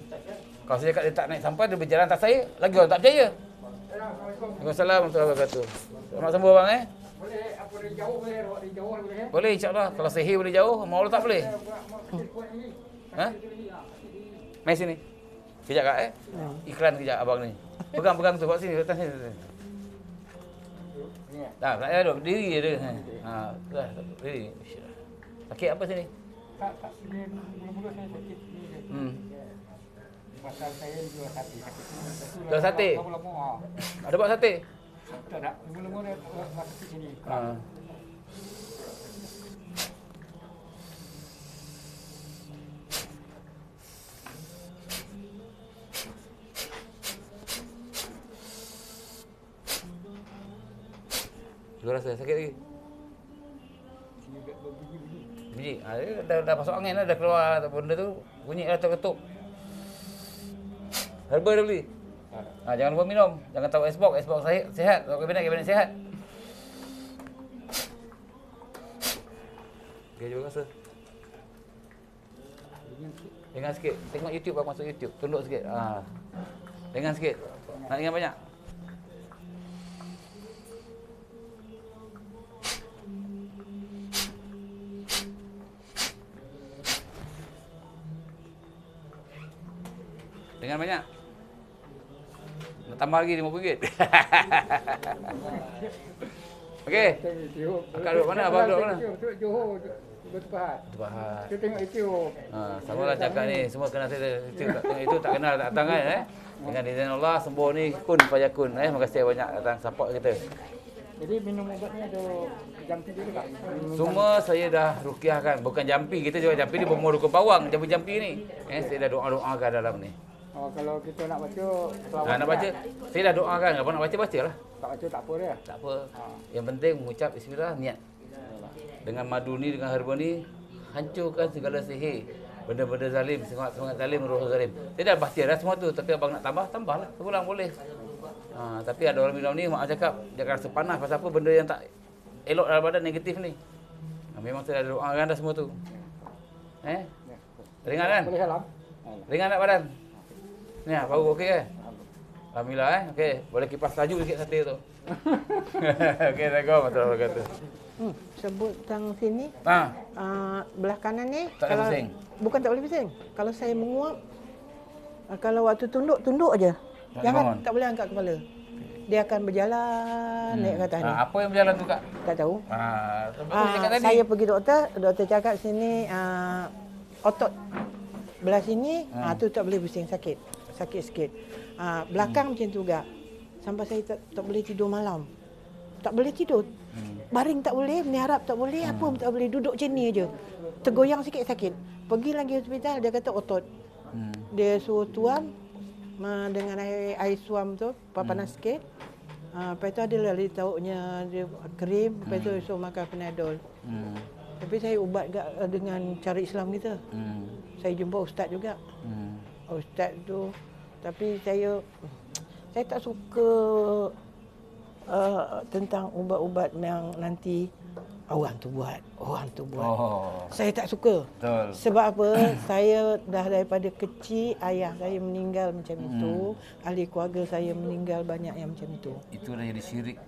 Kalau saya cakap dia tak naik sampan, dia berjalan atas saya, lagi orang tak percaya. Waalaikumsalam warahmatullahi wabarakatuh. Selamat sambung bang Boleh apa dari jauh boleh, rawat dari jauh boleh. Boleh insya-Allah. Kalau sihir boleh jauh, sama Allah tak boleh. Ha? Mai sini. Kejap kak Iklan kejap abang ni. Pegang-pegang tu kat sini, atas sini. Tak payah duduk berdiri je dia. Dah berdiri. Sakit apa sini? Tak sini mula-mula saya sakit ni. Pasal saya jual sate. Jual sate? Lama-lama. Ada buat sate? Tak nak. Mula-mula masuk ke sini. Lu rasa sakit lagi? Biji. Dia dah masuk angin dah, dah keluar benda tu. Bunyi dah terketuk. Herba dah beli? Jangan lupa minum. Jangan tahu Xbox sihat. Tahu kabinet sihat. Okey, cuba rasa. Dengar sikit. Tengok YouTube, masuk YouTube. Tunduk sikit. Dengar sikit. Nak dengar banyak? Dengan banyak. Nak tambah lagi RM50. Okey. Akak duduk mana? Abang duduk mana? Duduk Johor, Bertepahat. Bertepahat. Kita tengok YouTube. Samalah cakap ni. Semua kena saya tengok itu tak kenal tak datang kan Dengan izin Allah sembuh ni kun fayakun. Terima kasih banyak datang support kita. Jadi minum ubat ni ada jampi juga tak? Semua saya dah rukiahkan. Bukan jampi. Kita jual jampi ni berumur dukun pawang. Jampi-jampi ni. Saya dah doa-doakan dalam ni. Kalau kita nak baca nak baca, saya dah doakan. Apa nak bacalah. Tak baca tak apa dia. Tak apa. Yang penting mengucap bismillah, niat. Dengan madu ni, dengan herba ni, hancurkan segala sihir. Benda-benda zalim, semangat zalim, roh zalim. Saya dah baca dah semua tu. Tapi abang nak tambahlah. Sebulan boleh. Tapi ada orang minum ni, mak cakap, dia akan rasa panas. Pasal apa benda yang tak elok dalam badan, negatif ni. Memang saya dah doakan dah semua tu. Ringan kan? Boleh salam. Ringan tak badan? Ni baru okey kan? Alhamdulillah okey. Boleh kipas laju sikit sate tu. Okey, assalamualaikum warahmatullahi wabarakatuh. Sebut tang sini. Belah kanan ni tak boleh bising. Bukan tak boleh bising. Kalau saya menguap, kalau waktu tunduk aja. Jangan, tak boleh angkat kepala. Dia akan berjalan naik ke atas ni. Apa yang berjalan tu kak? Tak tahu. Tadi. Saya pergi doktor cakap sini otot belah sini tu tak boleh bising, sakit sikit. Belakang macam tu juga. Sampai saya tak boleh tidur malam. Tak boleh tidur. Baring tak boleh, meniarap tak boleh, apa pun tak boleh, duduk macam ni aje. Tergoyang sikit sakit. Pergi lagi hospital, dia kata otot. Dia suruh tuam dengan air suam tu, panas sikit. Lepas tu ada lah tauknya dia krim, lepas tu suruh makan Panadol. Tapi saya ubat dengan cara Islam kita. Saya jumpa ustaz juga. Ustaz tu, tapi saya tak suka tentang ubat-ubat yang nanti orang tu buat. Saya tak suka. Betul. Sebab apa? Saya dah daripada kecil ayah saya meninggal macam itu, ahli keluarga saya meninggal banyak yang macam itu. Itu dah jadi syirik.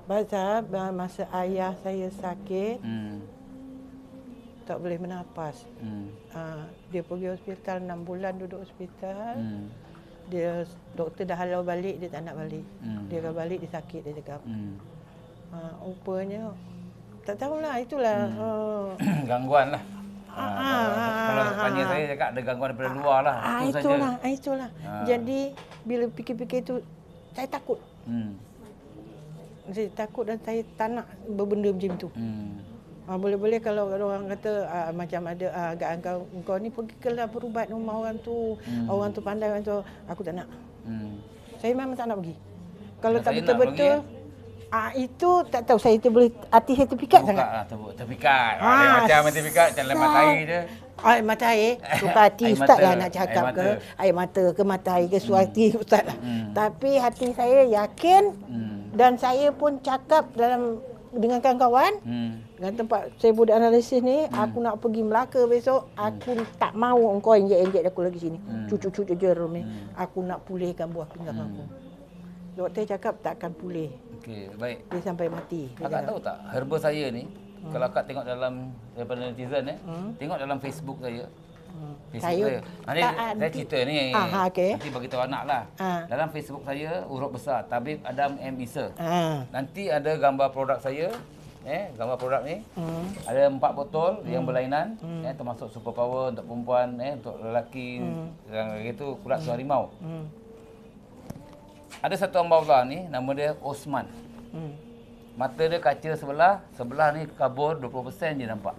Pasal masa ayah saya sakit, tak boleh bernafas. Dia pergi hospital 6 bulan duduk hospital. Dia doktor dah halau balik, dia tak nak balik. Dia akan balik, dia sakit, dia cakap. Rupanya tak tahulah, itulah Gangguan lah. Kalau tanya saya cakap ada gangguan daripada luar lah. Itulah. Jadi bila fikir-fikir itu saya takut. Saya takut dan saya tak nak berbenda macam itu. Boleh-boleh kalau orang kata macam ada agak engkau ni pergi kelah berubat rumah orang tu. Orang tu pandai, orang tu, aku tak nak. Saya memang tak nak pergi. Kalau tak betul-betul itu tak tahu saya tu boleh hati saya terpikat sangat. Terpikat. Macam terpikat macam lemak air je. Air mata air, suka hati ustaz lah nak cakap ke air mata ke mata air ke suati ustaz lah. Tapi hati saya yakin dan saya pun cakap dalam dengan kawan-kawan. Dengan tempat saya buat analisis ni, aku nak pergi Melaka besok, aku tak mau engkau injek aku lagi sini. Cucuk-cucuk jerum ni. Aku nak pulihkan buah pinggang aku. Doktor cakap takkan pulih. Okey, baik. Dia sampai mati. Akak tahu tak, herba saya ni, kalau akak tengok dalam daripada netizen tengok dalam Facebook saya. Facebook saya. Saya cerita ni. Okay. Nanti bagi tahu anak lah. Dalam Facebook saya huruf besar Tabib Adam M Isa. Nanti ada gambar produk saya. Gambar produk ni. Ada 4 botol yang berlainan, termasuk super power untuk perempuan, untuk lelaki, yang itu kulat suara harimau. Ada satu hamba Allah ni, nama dia Osman. Mata dia kaca sebelah ni kabur 20% je nampak.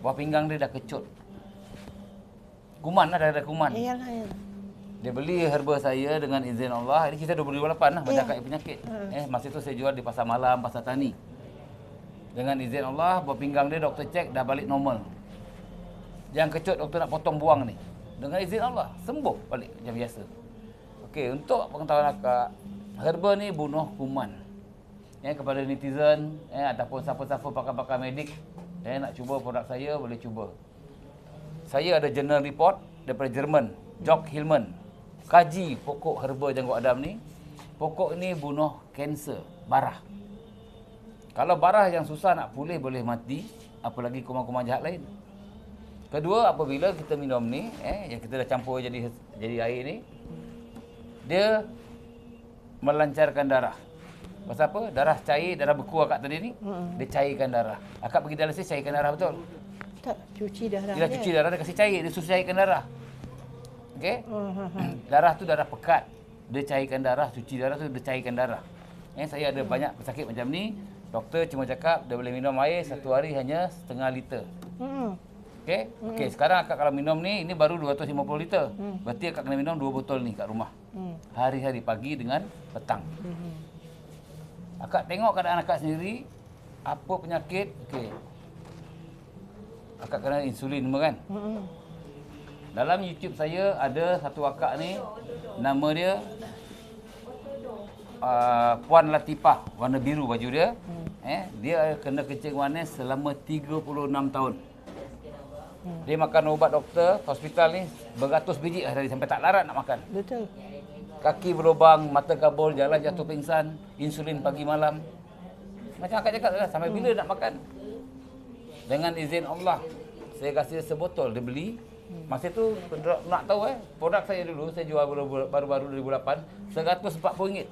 Buah pinggang dia dah kecut. Kuman lah, dah ada kuman. Iyalah. Dia beli herba saya dengan izin Allah. Ini kita 2008 lah, menjaga penyakit. Masa itu saya jual di pasar malam, pasar tani. Dengan izin Allah, buah pinggang dia doktor cek dah balik normal. Yang kecut doktor nak potong buang ni. Dengan izin Allah, sembuh balik macam biasa. Okey, untuk pengetahuan akak, herba ni bunuh kuman. Kepada netizen, ataupun siapa-siapa pakar-pakar medik, nak cuba produk saya, boleh cuba. Saya ada journal report daripada Jerman, Jock Hillman. Kaji pokok herba janggut Adam ni. Pokok ni bunuh kanser, barah. Kalau barah yang susah nak pulih boleh mati, apalagi kuman-kuman jahat lain. Kedua, apabila kita minum ni, yang kita dah campur jadi air ni, dia melancarkan darah. Pasal apa? Darah cair, darah beku akak tadi ni, dia cairkan darah. Akak pergi dialisis cairkan darah betul? Tak, cuci darah. Dia cuci darah, dia kasih cair, dia suruh cairkan darah. Okey? Darah tu darah pekat. Dia cairkan darah, cuci darah tu dia cairkan darah. Saya ada banyak pesakit macam ni, doktor cuma cakap dia boleh minum air satu hari hanya setengah liter. Okey? Okey, sekarang akak kalau minum ni, ini baru 250 liter. Berarti akak kena minum 2 botol ni kat rumah. Hari-hari, pagi dengan petang. Akak tengok keadaan akak sendiri, apa penyakit, okey. Akak kena insulin semua kan? Dalam YouTube saya ada satu akak ni, nama dia Puan Latifah, warna biru baju dia. Dia kena kencing manis selama 36 tahun. Dia makan ubat doktor, hospital ni beratus biji hari sampai tak larat nak makan. Betul. Kaki berlubang, mata kabur, jalan jatuh pingsan, insulin pagi malam. Macam akak cakap lah, sampai bila nak makan? Dengan izin Allah, saya kasih sebotol, dia beli. Masa tu nak tahu produk saya dulu, saya jual baru-baru 2008, RM140.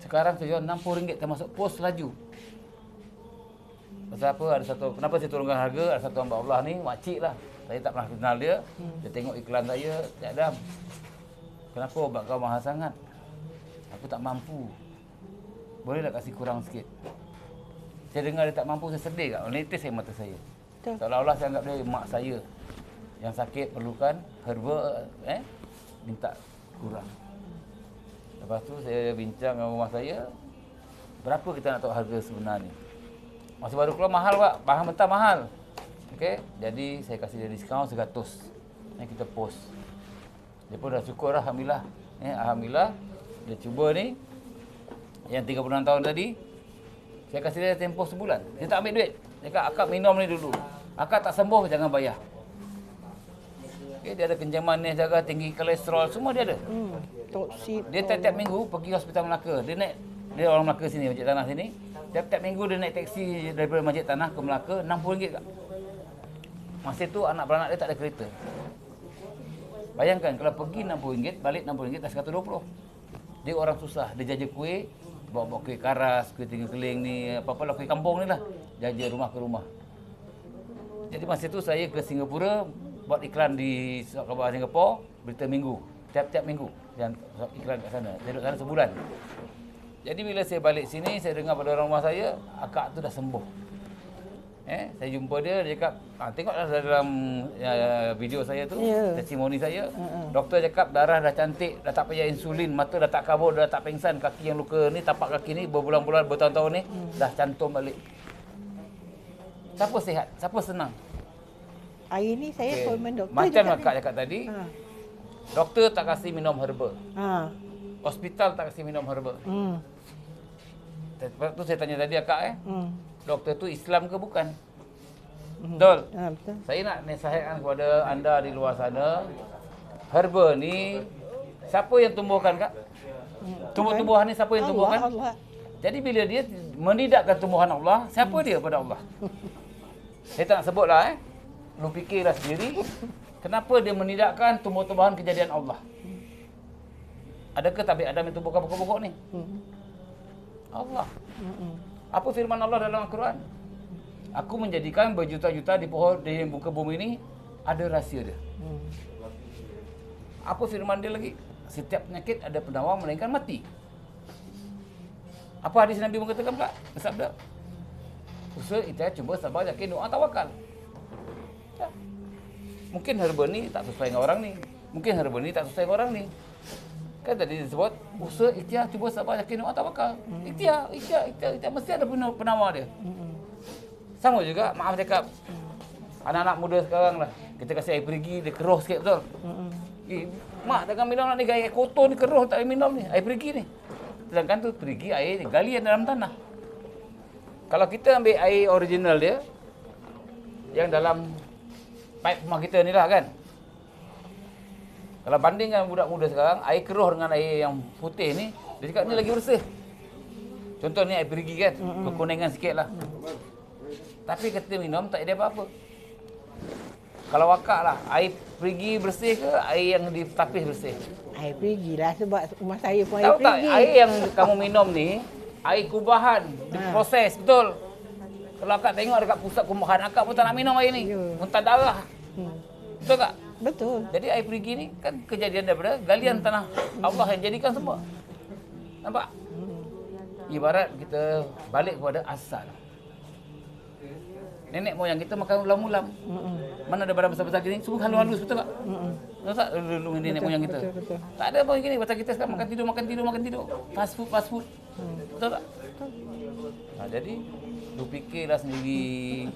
Sekarang saya jual RM60 termasuk pos laju. Pasal apa? Ada satu, kenapa saya turunkan harga? Ada satu hamba Allah ni, makcik lah. Saya tak pernah kenal dia. Dia tengok iklan saya, Cik Adam, kenapa obat kau mahal sangat? Aku tak mampu. Boleh tak kasih kurang sikit? Saya dengar dia tak mampu, saya sedih kat. Netes saya mata saya. Seolah-olah saya anggap dia mak saya yang sakit perlukan herba, minta kurang. Lepas tu saya bincang dengan rumah saya, berapa kita nak tahu harga sebenar ni? Masa baru keluar mahal Pak, bahan mentah mahal. Okey, jadi saya kasih dia diskaun 100. Kita post. Dia pun dah syukur lah, alhamdulillah. Alhamdulillah dia cuba ni yang 36 tahun tadi. Saya kasih dia tempoh sebulan. Dia tak ambil duit. Dia kata, akak minum ni dulu. Akak tak sembuh, jangan bayar. Okay, dia ada kencing manis, jaga tinggi kolesterol, semua dia ada. Dia tiap-tiap minggu pergi hospital Melaka. Dia orang Melaka sini, Masjid Tanah sini. Tiap-tiap minggu dia naik teksi daripada Masjid Tanah ke Melaka, RM60 kak. Masa tu anak beranak dia tak ada kereta. Bayangkan kalau pergi RM60, balik RM60, dah RM120. Dia orang susah, dia jaja kuih, bawa kuih karas, kuih tiga keling ni, apa-apa lah kuih kampung ni lah. Jaja rumah ke rumah. Jadi masa tu saya ke Singapura, buat iklan di khabar Singapura, berita minggu. Tiap-tiap minggu dan iklan kat sana. Saya duduk sana sebulan. Jadi bila saya balik sini, saya dengar pada orang rumah saya, akak tu dah sembuh. Saya jumpa dia, dia cakap, tengoklah dalam video saya tu, testimoni saya. Doktor cakap darah dah cantik, dah tak payah insulin, mata dah tak kabur, dah tak pingsan, kaki yang luka ni, tapak kaki ni berbulan-bulan, bertahun-tahun ni, dah cantum balik. Siapa sihat? Siapa senang? Hari ni saya appointment doktor. Macam akak cakap tadi, doktor tak kasih minum herba. Hospital tak kasih minum herba. Sebab tu saya tanya tadi akak doktor tu Islam ke bukan? Betul? Betul. Saya nak nasihatkan kepada anda di luar sana, herba ni siapa yang tumbuhkan Kak? Tumbuh-tumbuhan ni siapa yang tumbuhkan? Allah. Jadi bila dia menidakkan tumbuhan Allah, siapa dia pada Allah? Saya tak nak sebutlah Lu fikirlah sendiri, kenapa dia menidakkan tumbuh-tumbuhan kejadian Allah? Adakah tabik Adam yang tumbuhkan pokok-pokok ni? Allah. Apa firman Allah dalam Al-Quran? Aku menjadikan berjuta-juta di pohon di muka bumi ini ada rahsia dia. Apa firman dia lagi? Setiap penyakit ada penawar melainkan mati. Apa hadis Nabi mengatakan pula? Bersabda, usaha kita cuba sabar, yakin, doa, tawakal. Ya. Mungkin herba ni tak sesuai dengan orang ni. Mungkin herba ni tak sesuai dengan orang ni. Kan tadi disebut usaha ikhtiar, cuba sabar, yakin, doa, tawakal. Ikhtiar. Mesti ada penawar dia. Sama juga, maaf cakap, anak-anak muda sekarang lah, kita kasih air perigi, dia keruh sikit, betul? Mak jangan minum ni, air kotor ni keruh, tak boleh minum ni, air perigi ni. Sedangkan tu perigi air galian dalam tanah. Kalau kita ambil air original dia, yang dalam pipe rumah kita ni lah kan. Kalau bandingkan budak muda sekarang, air keruh dengan air yang putih ni, dia cakap ni lagi bersih. Contoh ni air perigi kan, kekuningan sikit lah. Tapi kita minum tak ada apa-apa. Kalau wakak lah, air perigi bersih ke air yang ditapis bersih? Air perigi lah sebab rumah saya pun air Tahu tak, perigi. air yang kamu minum ni, air kubahan, diproses, betul? Kalau akak tengok dekat pusat kubahan, akak pun tak nak minum air ni. Muntah darah. Betul tak? Betul. Jadi air perigi ni kan kejadian daripada galian tanah Allah yang jadikan semua. Nampak? Ibarat kita balik kepada asal. Nenek moyang kita makan ulam-ulam. Mana ada barang besar-besar gini, semua halus-halus, betul tak? Betul tak dulu nenek moyang kita? Betul. Tak ada apa gini, pasal kita sekarang makan tidur. Fast food. Betul tak? Jadi, lu fikirlah sendiri.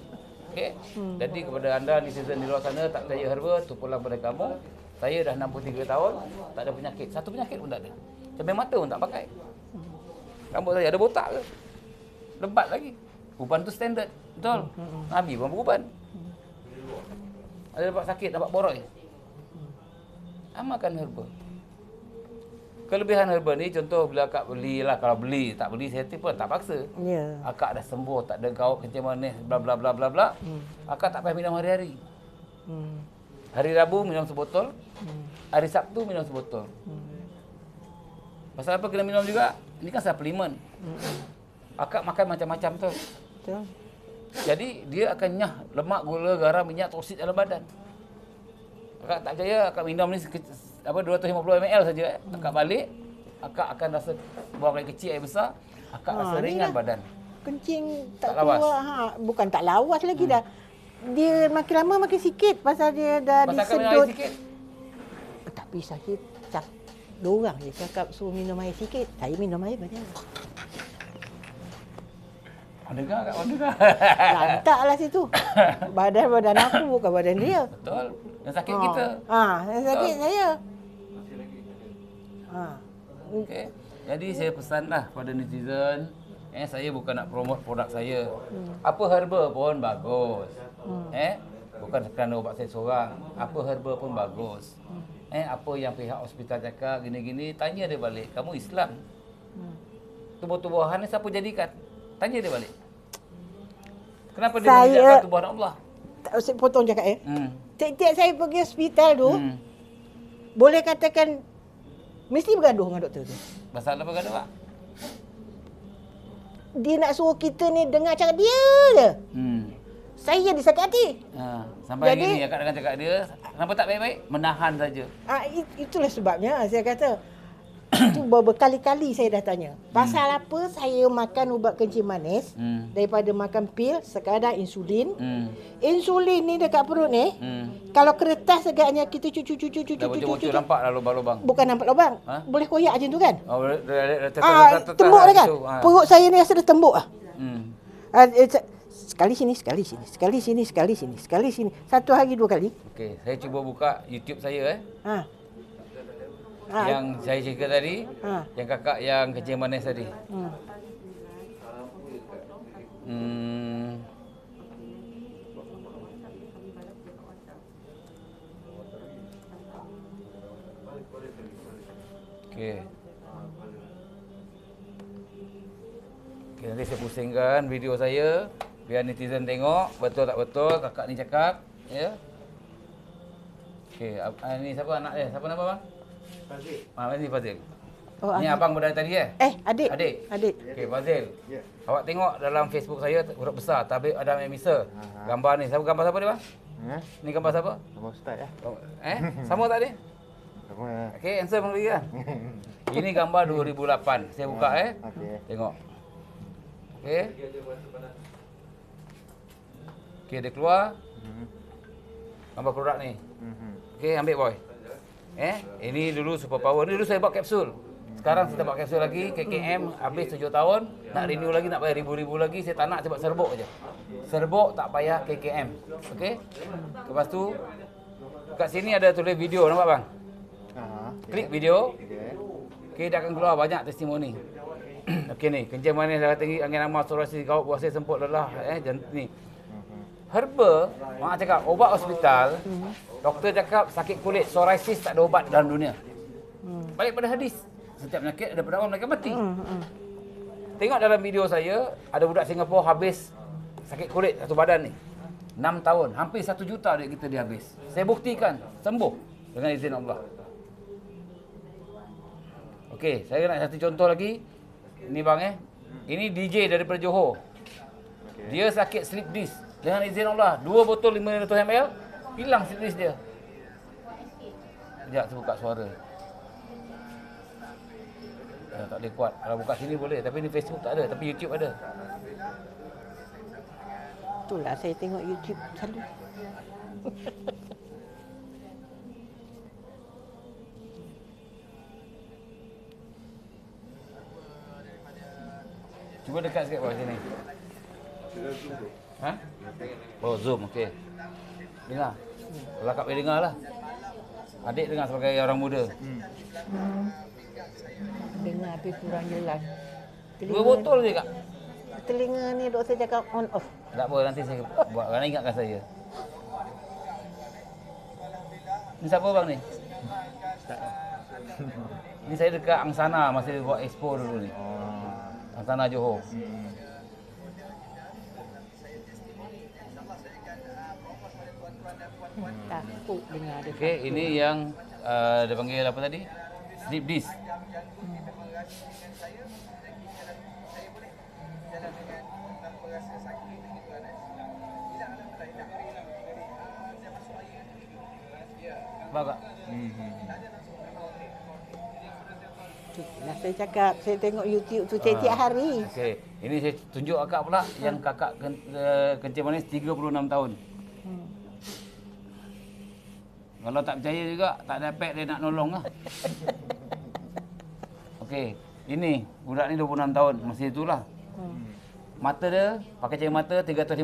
Okey? Jadi kepada anda netizen di luar sana, tak percaya herba, tu pulang pada kamu. Saya dah 63 tahun, tak ada penyakit. Satu penyakit pun tak ada. Cermin mata pun tak pakai. Rambut saya ada botak ke? Lebat lagi. Uban tu standard. Betul? Nabi pun beruban. Ada dapat sakit, dapat boroi. Amalkan herba. Kelebihan herba ni contoh bila akak belilah, kalau beli, tak beli saya pun tak paksa. Ya. Akak dah sembuh, tak ada gaut, kencing manis, bla bla bla bla bla. Akak tak payah minum hari-hari. Hari Rabu minum sebotol, hari Sabtu minum sebotol. Pasal apa kena minum juga? Ini kan suplemen. Akak makan macam-macam tu. Betul. Jadi dia akan nyah lemak, gula, garam, minyak, toksit dalam badan. Akak tak percaya, akak minum ni 250 ml saja. Akak balik, akak akan rasa buang air kecil, air besar, akak rasa ringan badan. Kencing Tak tak lawas. keluar. Bukan tak lawas lagi dah. Dia makin lama makin sikit pasal dia dah Pasal akak minum disedut. air sikit. Tapi saya dorang je cakap suruh minum air sikit. Saya minum air banyak. Dengar kat mana dah? Lantaklah situ. Badan aku bukan badan dia. Betul. Yang sakit kita. Yang sakit saya. Okey. Jadi saya pesanlah pada netizen, saya bukan nak promote produk saya. Apa herba pun bagus. Bukan kerana ubat saya seorang. Apa herba pun bagus. Apa yang pihak hospital cakap gini-gini, tanya dia balik. Kamu Islam. Tumbuh-tumbuhan ni siapa jadikan? Tanya dia balik. Kenapa dia menjadikan tumbuhan Allah? Tak usah potong cakap Tiap-tiap saya pergi hospital tu, boleh katakan mesti bergaduh dengan doktor tu. Pasal apa bergaduh, Pak? Dia nak suruh kita ni dengar cakap dia je. Saya disakit hati. Sampai hari ni akak dengan cakap dia, kenapa tak baik-baik? Menahan saja. Itulah sebabnya saya kata itu berkali-kali saya dah tanya. Pasal apa saya makan ubat kencing manis daripada makan pil sekadar insulin. Insulin ni dekat perut ni, kalau kertas agaknya kita cucu Bocor nampak dah lubang-lubang. bukan nampak lubang. Boleh koyak macam tu kan? Tembuk dah kan? Perut saya ni rasa dah tembuk ah. Sekali sini, sekali sini, sekali sini, sekali sini, sekali sini. Satu hari 2 kali. Okey, saya cuba buka YouTube saya Ha. Yang saya cerita tadi, yang kakak yang kencing manis tadi. Okey. Okey, nanti saya pusingkan video saya biar netizen tengok betul tak betul kakak ni cakap, ya. Okey, ni siapa anak dia? Siapa nama bang? Fazil. Ini Fazil. Oh, Ni adik. abang berdaya tadi Adik. Adik. Adik. Okey, Fazil. Ya. Awak tengok dalam Facebook saya huruf besar Tabib Adam Emisa. Gambar ni, siapa gambar siapa dia bang? Ni gambar siapa? Nama ustaz ya. Sama tak ni? Sama. Okey, handsome lagi kan? Ini gambar 2008. Saya buka Okey. Tengok. Okey. Okey, dia keluar. Gambar produk ni. Okey, ambil boy. Ini dulu super power. Ni dulu saya buat kapsul. Sekarang kita buat kapsul lagi. KKM habis 7 tahun. Nak renew lagi, nak bayar ribu-ribu lagi. Saya tak nak, saya buat serbuk je. Serbuk tak payah KKM. Okey. Lepas tu, kat sini ada tulis video, nampak bang? Klik video. Okey, dia akan keluar banyak testimoni. Okey ni, kencing manis darah tinggi, angin amas, psoriasis, gout, puasa, semput, lelah, ni. Herba, mak cakap obat hospital, doktor cakap sakit kulit, psoriasis tak ada ubat dalam dunia. Balik pada hadis. Setiap penyakit ada penawar, mereka mati. Tengok dalam video saya, ada budak Singapura habis sakit kulit satu badan ni. 6 tahun, hampir 1 juta duit kita dia habis. Saya buktikan, sembuh dengan izin Allah. Okey, saya nak satu contoh lagi. Ini bang Ini DJ daripada Johor. Dia sakit slip disc. Dengan izin Allah, 2 botol 500 ml, hilang slip disc dia. Sekejap, saya buka suara. Tak boleh kuat. Kalau buka sini boleh, tapi ni Facebook tak ada, tapi YouTube ada. Itulah saya tengok YouTube selalu. Cuba dekat sikit bawah sini. Oh, zoom, okey. Dengar. Kalau Kak boleh dengar lah. Adik dengar sebagai orang muda. Dengar tapi kurang jelas. 2 botol je Kak. Telinga ni doktor cakap on off. Tak apa, nanti saya buat. Kerana ingatkan saya. Ni siapa bang ni? Ni saya dekat Angsana masa buat expo dulu ni. Angsana Johor. Takut dengar dia. Okey, ini yang dia panggil apa tadi? Slip disc. Faham tak? Nah, saya cakap, saya tengok YouTube tu tiap-tiap hari. Okey, ini saya tunjuk akak pula yang kakak kencing manis 36 tahun. Kalau tak percaya juga, tak dapat dia nak nolong lah. Okey, ini budak ni 26 tahun, masih itulah. Mata dia pakai cermin mata 350,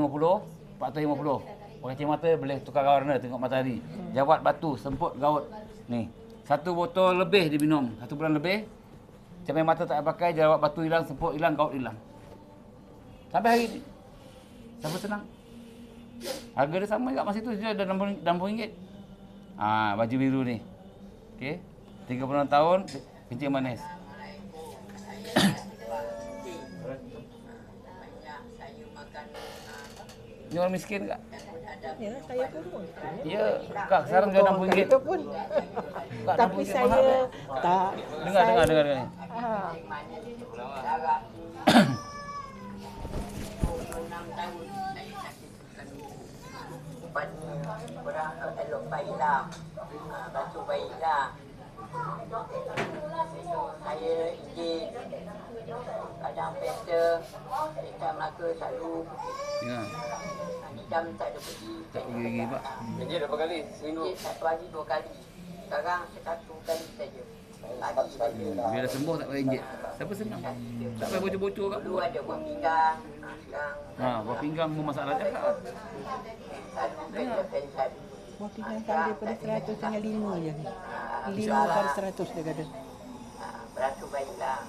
450. Pakai cermin mata boleh tukar warna tengok matahari. Jawat batu, semput gaut. Ni, 1 botol lebih dia minum, 1 bulan lebih. Cermin mata tak pakai, jawat batu hilang, semput hilang, gaut hilang. Sampai hari ni. Siapa senang? Harga dia sama juga masa tu, dia ada RM60. Baju biru ni. Okey. 36 tahun, kencing manis. Ni orang miskin Kak? Ya, saya pun. Ya, Kak sekarang jual RM60. Itu pun. Kak, Tapi RM60 saya mahal, tak. Dengar ni. Elok baiklah, bantu baiklah. Saya izin kadang pesta Melaka selalu Ya. jam tak ada pergi. Tak pergi Pak. Jadi berapa kali? Izin 1 hari 2 kali. Sekarang 1 kali saja. Bila dah sembuh tak payah injek. Siapa senang? Tak payah bocor-bocor kat Dulu buat. ada buat pinggang. Sekarang Buat pinggang pun masalah cakap. selalu pensat. Buat pinggang kan daripada 100 tinggal 5 je. 5 kali 100 dia kata. Beratur baiklah.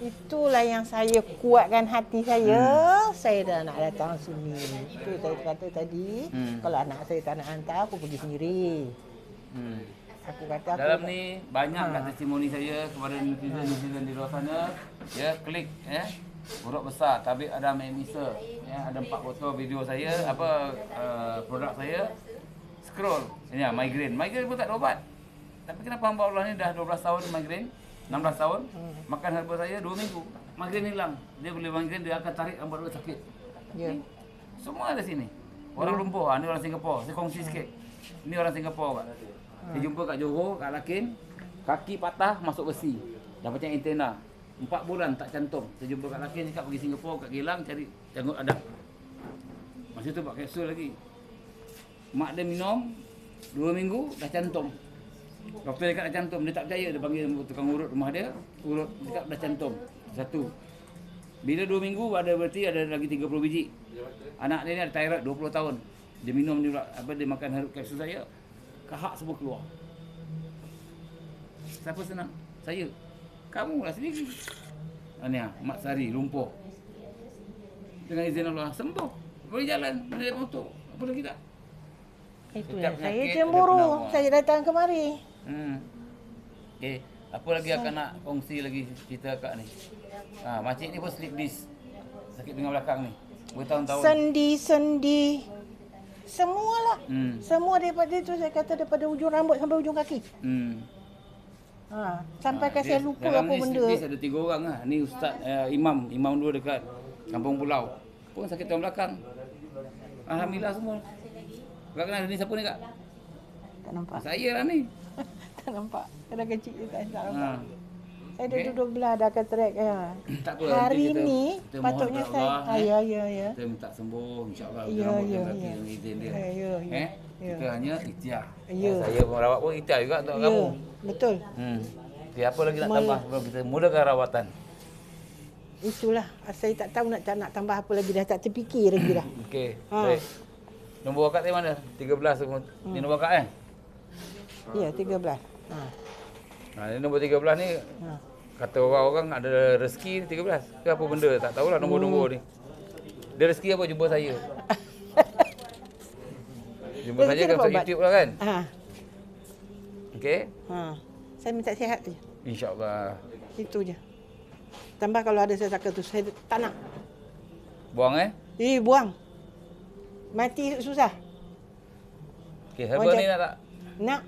Itulah yang saya kuatkan hati saya. Saya dah nak datang sini. Itu saya kata tadi, kalau anak saya tak nak hantar, aku pergi sendiri. Aku kata aku Dalam ni banyak kat testimoni saya kepada netizen di luar sana. Ya, klik ya. Huruf besar Tabib Adam Emisa. Ya, ada 4 foto video saya, produk saya. Scroll. Ini ya, migraine. Migraine pun tak ada ubat. Tapi kenapa hamba Allah ni dah 12 tahun migraine? 16 tahun, makan herba saya 2 minggu, migraine hilang. Dia boleh migraine, dia akan tarik rambut dia sakit. Ya. Semua ada sini. Orang Lumpur, ni orang Singapura. Saya kongsi sikit. Ni orang Singapura, Pak. Saya jumpa kat Johor, kat Lakin, kaki patah masuk besi. Dah macam antena. 4 bulan tak cantum. Saya jumpa kat Lakin, cakap pergi Singapura, kat Gilang cari janggut adap. Masa tu buat kapsul lagi. Mak dia minum 2 minggu dah cantum. Doktor dekat dah cantum, dia tak percaya, dia panggil tukang urut rumah dia, urut dekat dah cantum. Satu. Bila 2 minggu ada berarti ada lagi 30 biji. Anak dia ni ada thyroid 20 tahun. Dia minum dia makan kapsul saya, kahak semua keluar. Siapa senang? Saya. Kamu lah sendiri. Ni Mak Sari, Lumpur. Dengan izin Allah sembuh. Boleh jalan, naik motor. Apa lagi tak? Itulah Setiap saya penyakit ada cemburu. penawar. Saya datang kemari. Okey, apa lagi akak nak kongsi lagi cerita akak ni? Makcik ni pun slip disc. Sakit pinggang belakang ni. Bertahun-tahun. Sendi-sendi. Semualah. Semua daripada itu saya kata daripada ujung rambut sampai ujung kaki. Sampai kan saya lupa apa benda. Dalam ni ada 3 orang lah. Ni Ustaz Imam 2 dekat Kampung Pulau. Pun sakit tulang belakang. Alhamdulillah semua. Kak kenal ni siapa ni kak? Tak nampak. Saya lah ni. Tak nampak. Kadang kecil je tak nampak. Saya Okey. duduk belah dah katarak ya. Tak apa. Hari nanti ni kita patutnya mohon kat saya. Allah, Ya. Kita minta sembuh insya-Allah. Ya, Rambut ya, dan kaki ya. dengan izin dia. Ya. Kita hanya ikhtiar. Ya. Saya merawat pun ikhtiar juga untuk kamu. Betul. Okay, apa lagi nak tambah sebelum kita mulakan rawatan? Itulah. Saya tak tahu nak tambah apa lagi dah tak terfikir lagi dah. Okey. Baik. Nombor akak di mana? 13 semua. Ni nombor akak Ya, 13. Ni nombor 13 ni kata orang-orang ada rezeki 13. Ke apa benda? Tak tahulah nombor-nombor ni. Dia rezeki apa jumpa saya. Jumpa Rezeki saja kan dapat kat ubat. YouTube lah kan. Okey. Saya minta sihat je. InsyaAllah. Itu je. Tambah kalau ada sesaka tu saya tak nak. Buang Buang. Mati susah. Okey, herba ni nak tak? Nak.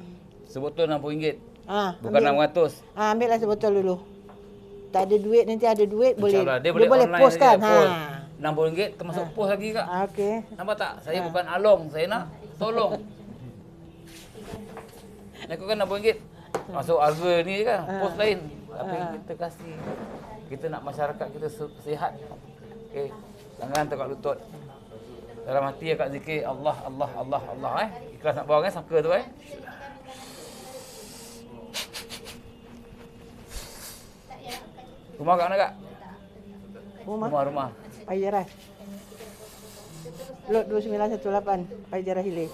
Sebotol RM60. Bukan ambil. RM600. Ambillah sebotol dulu. Tak ada duit, nanti ada duit boleh. InsyaAllah. Dia boleh online post kan. saja, post. RM60 termasuk post lagi kak. Okey. Nampak tak? Saya bukan along, saya nak tolong. Aku kan RM60. Masuk harga ni je kan, post lain. Tapi kita kasih. Kita nak masyarakat kita sihat. Okey. Jangan tekak lutut. Dalam hati akak zikir Allah, Allah, Allah, Allah Ikhlas nak buang sangka tu Rumah kat mana kak? Rumah. Payaran. Lot 2918, Payaran Hilir.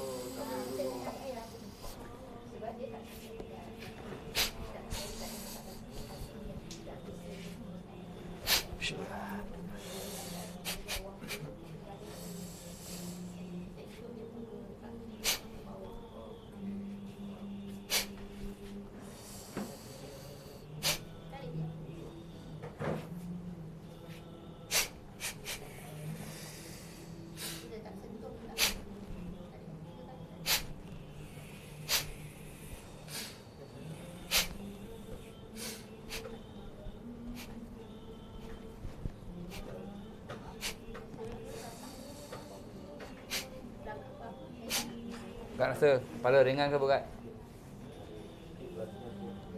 Kak rasa kepala ringan ke berat?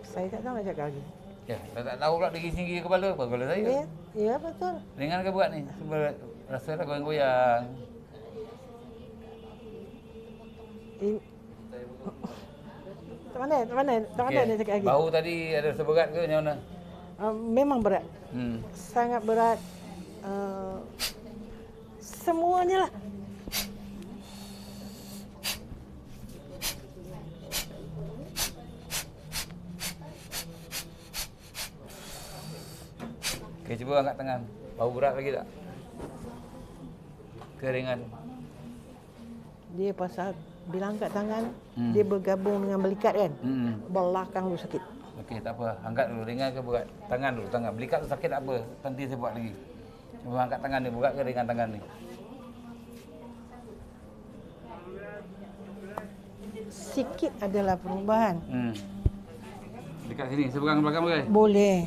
Saya tak tahu nak cakap lagi. Ya, tak tahu pula diri sendiri kepala apa kepala saya. Ya, betul. Ringan ke berat ni? Sebab rasa dah goyang-goyang. Tak mana nak cakap lagi. Bau tadi ada rasa berat ke macam mana? Memang berat. Sangat berat. Semuanya lah. Okey, cuba angkat tangan. Bau berat lagi tak? Keringan. Dia pasal bila angkat tangan, dia bergabung dengan belikat kan. Belakang tu sakit. Okey, tak apa. Angkat dulu. Ringan ke berat? Tangan dulu, tangan. Belikat tu sakit tak apa. Nanti saya buat lagi. Cuba angkat tangan ni. Berat ke ringan tangan ni? Sikit adalah perubahan. Dekat sini. Saya pegang belakang boleh? Boleh.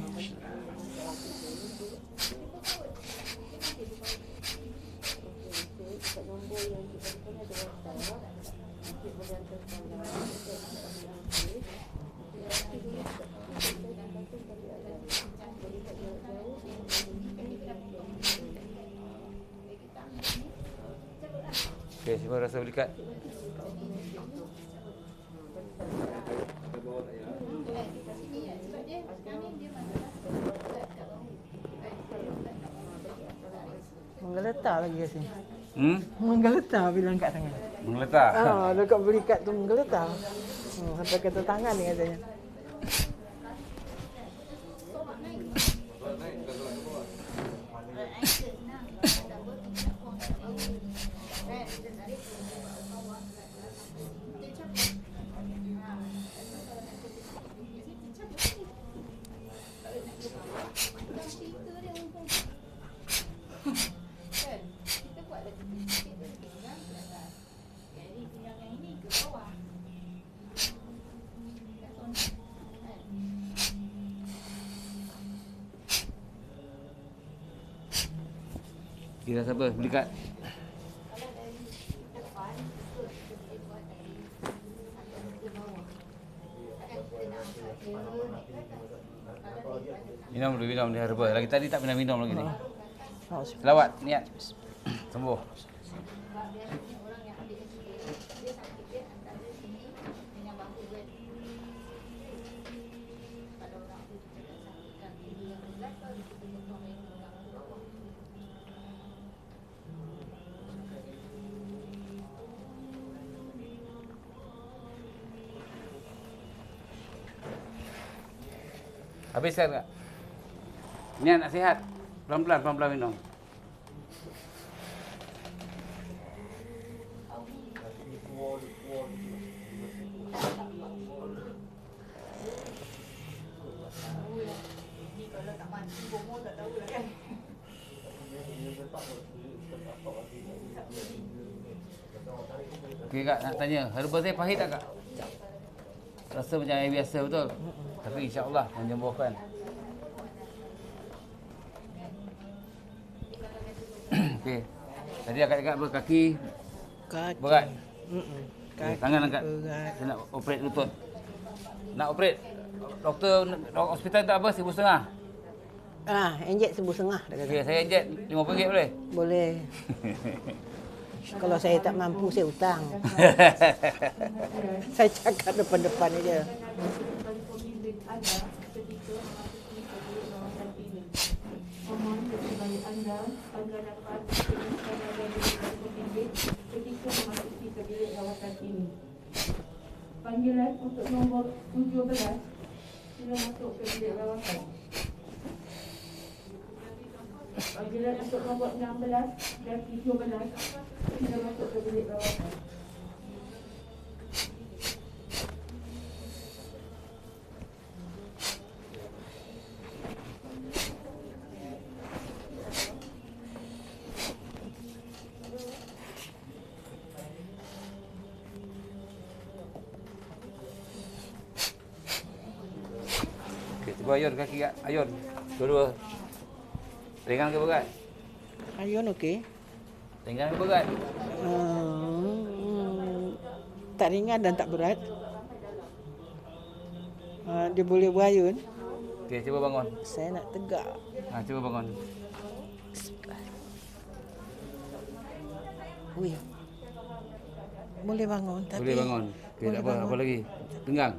Okey, cuba rasa belikat. Menggeletar lagi kat sini. Menggeletar bila angkat tangan. Menggeletar. Dekat belikat tu menggeletar. Sampai kata tangan ni katanya. Kira siapa? Belikat. Minum dulu, minum dia herba. Lagi tadi tak pernah minum lagi ni. Selawat, niat. Sembuh. Habiskan tak? Niat nak sihat. Pelan-pelan, pelan-pelan minum. Okey Kak, nak tanya. Herba saya pahit tak Kak? Rasa macam air biasa betul? Tapi insya-Allah menyembuhkan. Okey. Tadi akak cakap apa? Kaki berat. Kaki tangan angkat. Berat. Saya nak operate lutut. Nak operate. Doktor hospital tak apa, RM1,500. Injek RM1,500 dah kata. Okey, saya injek RM50 boleh? Boleh. Kalau saya tak mampu, saya hutang. Saya cakap depan-depan aja. Panggilan untuk nombor 17 sila masuk ke bilik rawatan. Panggilan untuk nombor 16 dan 17 sila masuk ke bilik rawatan. Okey, cuba ayun kaki Kak. Ayun. Dua-dua. Ringan ke berat? Ayun okey. Ringan ke berat? Tak ringan dan tak berat. Dia boleh berayun. Okey, cuba bangun. Saya nak tegak. Cuba bangun. Ui. Boleh bangun tapi Boleh bangun. Okey, tak apa. Apa lagi? Tenggang.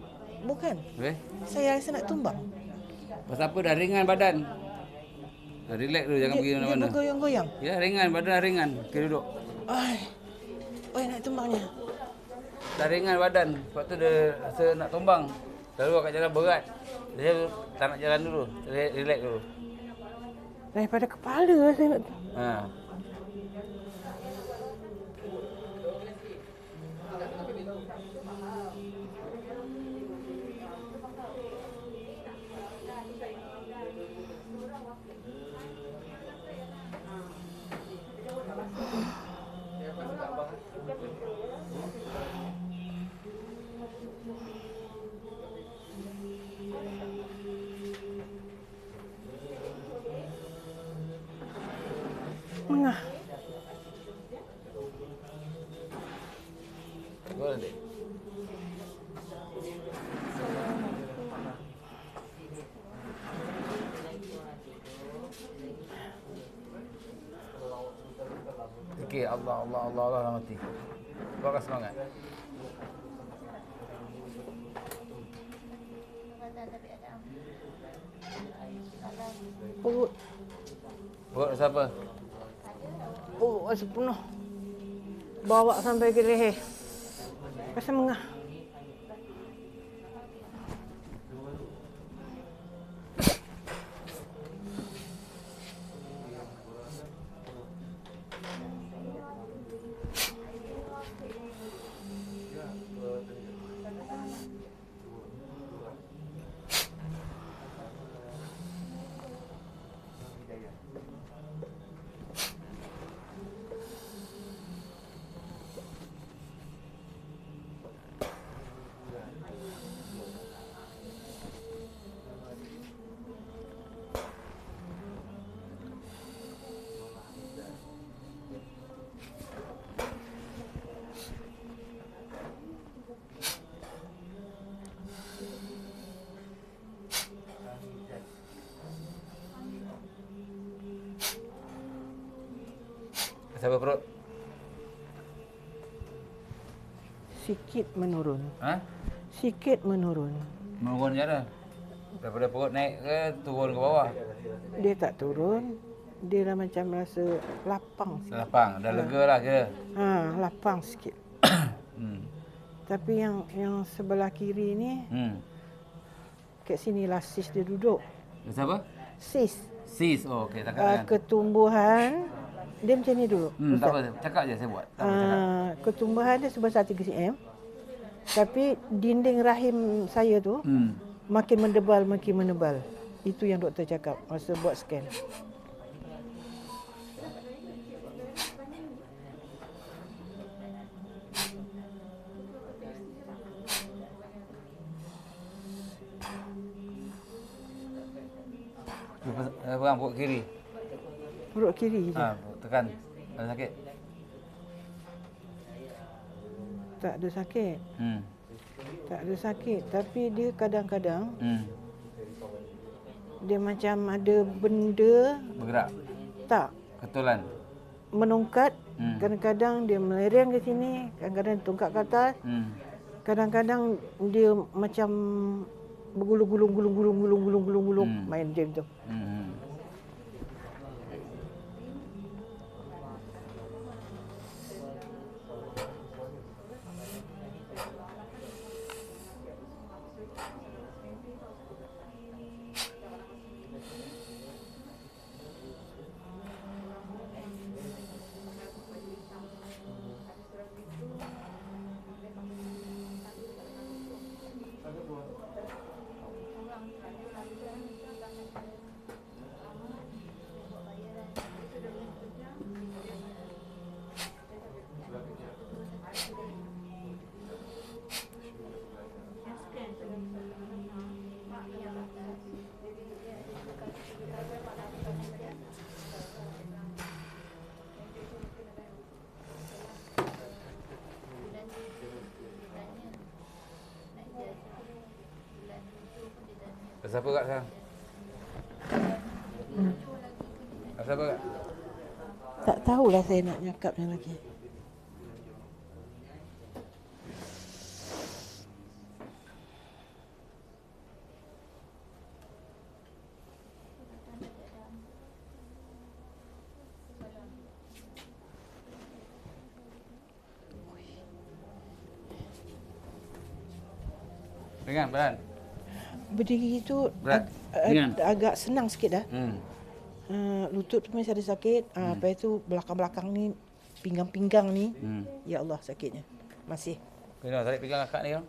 Bukan. Boleh? Saya rasa nak tumbang. Pasal apa? Dah ringan badan. Dah relax dulu, jangan pergi Dia mana-mana. bergoyang-goyang. Ya, ringan. Badan dah ringan. Okey, duduk. Oi, nak tumbangnya. Dah ringan badan. Sebab tu dia rasa nak tumbang. Lalu kat jalan berat. Dia tak nak jalan dulu. Relax dulu. Daripada kepala saya nak. Ha. Mengah. Boleh dek. Okey, Allah mati. Bawa semangat. Perut. Buat siapa? Perut rasa penuh. Bawa sampai ke leher. Rasa mengah. Siapa perut? Sikit menurun. Ha? Sikit menurun. Menurun je dah. Daripada perut naik ke turun ke bawah? Dia tak turun. Dia dah macam rasa lapang sikit. Lapang, dah lega lah kira. Lapang sikit. Tapi yang sebelah kiri ni, kat sini lah sis dia duduk. Siapa? Sis. Sis. Oh, okey, takkan. Ketumbuhan dia macam ni dulu. Tak apa, cakap je saya buat. Tak apa, cakap. Ketumbuhan dia sebesar 3 cm. Tapi dinding rahim saya tu makin menebal. Itu yang doktor cakap masa buat scan. Pegang perut kiri. Perut kiri je. Tekan. Ada sakit? Tak ada sakit. Tak ada sakit. Tapi dia kadang-kadang dia macam ada benda Bergerak. tak Ketulan. menungkat. Kadang-kadang dia melereng ke sini, kadang-kadang dia tungkat ke atas. Kadang-kadang dia macam bergulung-gulung main game tu. Siapa kat sekarang? Siapa kat? Tak tahulah saya nak cakapnya lagi. Ringan, berat? Berdiri tu Berat. agak senang sikit dah. lutut tu masih ada sakit. Lepas tu belakang-belakang ni, pinggang-pinggang ni. Ya Allah sakitnya. Masih. Kena tarik pinggang akak ni kan?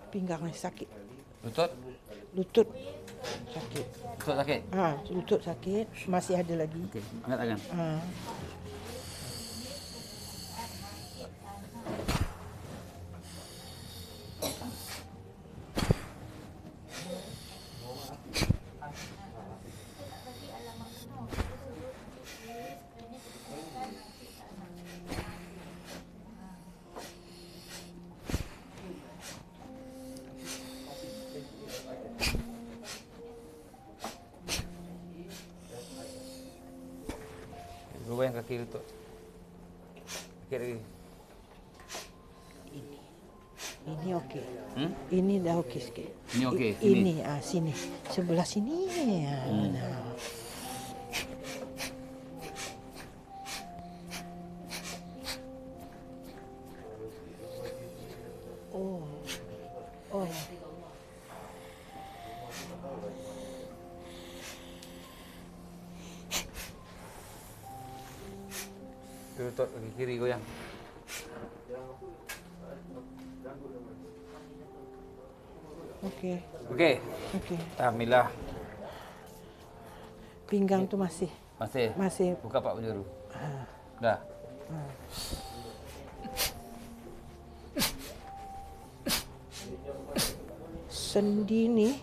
Pinggang ni sakit. Lutut? Lutut sakit. Lutut sakit? Lutut sakit. Masih ada lagi. Okey, angkat tangan. Goyang kaki lutut. Sikit lagi. Ini okey. Ini dah okey sikit. Ini okey, sini. Ini sini. Sebelah sini. Oh. Lutut kaki kiri goyang. Okey. Okey. Okey. Alhamdulillah. Pinggang tu masih. Masih. Buka pak penjuru. Dah. Sendi ni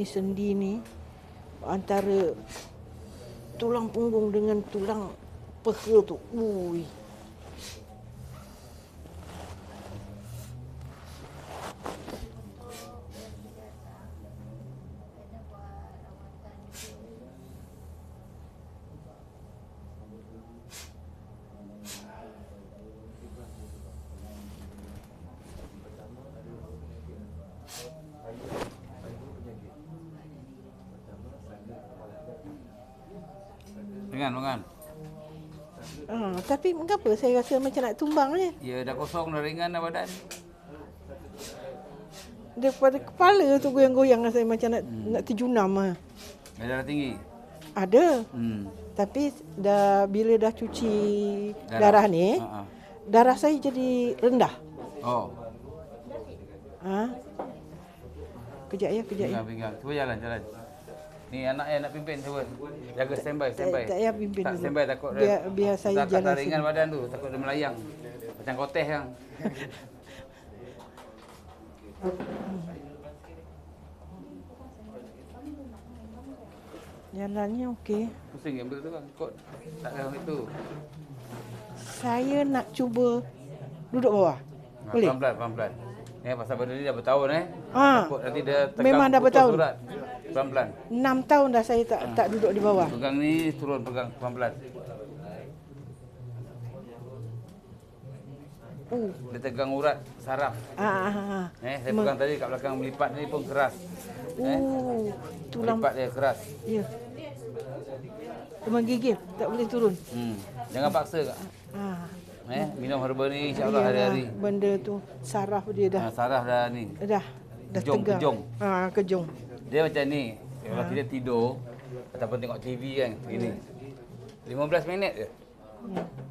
sendi ni antara tulang punggung dengan tulang peha tu. Ui. Ringan. Tapi mengapa saya rasa macam nak tumbang ni? Ya, dah kosong, dah ringan dah badan. Daripada kepala tu goyang-goyang saya macam nak terjunam. Darah tinggi? Ada. Tapi bila dah cuci darah ni, darah saya jadi rendah. Oh. Kejap ya. Pinggang. Cuba jalan. Ni anak nak pimpin cuba. Jaga standby. Tak payah pimpin tak dulu. standby takut biar saya jalan ringan sini. badan tu, takut dia melayang. Macam kotes kan. Jalannya okey. Pusing ambil tu kan. Kot tak ada itu. Saya nak cuba duduk bawah. Boleh? Pelan-pelan. Pasal benda ni dah bertahun Takut nanti dia tegang. Memang dah bertahun. Surat. Pelan-pelan. 6 tahun dah saya tak duduk di bawah. Pegang ni turun, pegang pelan-pelan. Dia tegang urat saraf. Saya pegang tadi kat belakang melipat ni pun keras. Tulang melipat dia keras. Ya. Menggigil, tak boleh turun. Jangan paksa kak. Minum herba ni insya-Allah hari-hari. Benda tu saraf dia dah. Saraf dah ni. Dah tegang. Kejung. Dia macam ni. Kalau kita tidur ataupun tengok TV kan, gini. 15 minit je.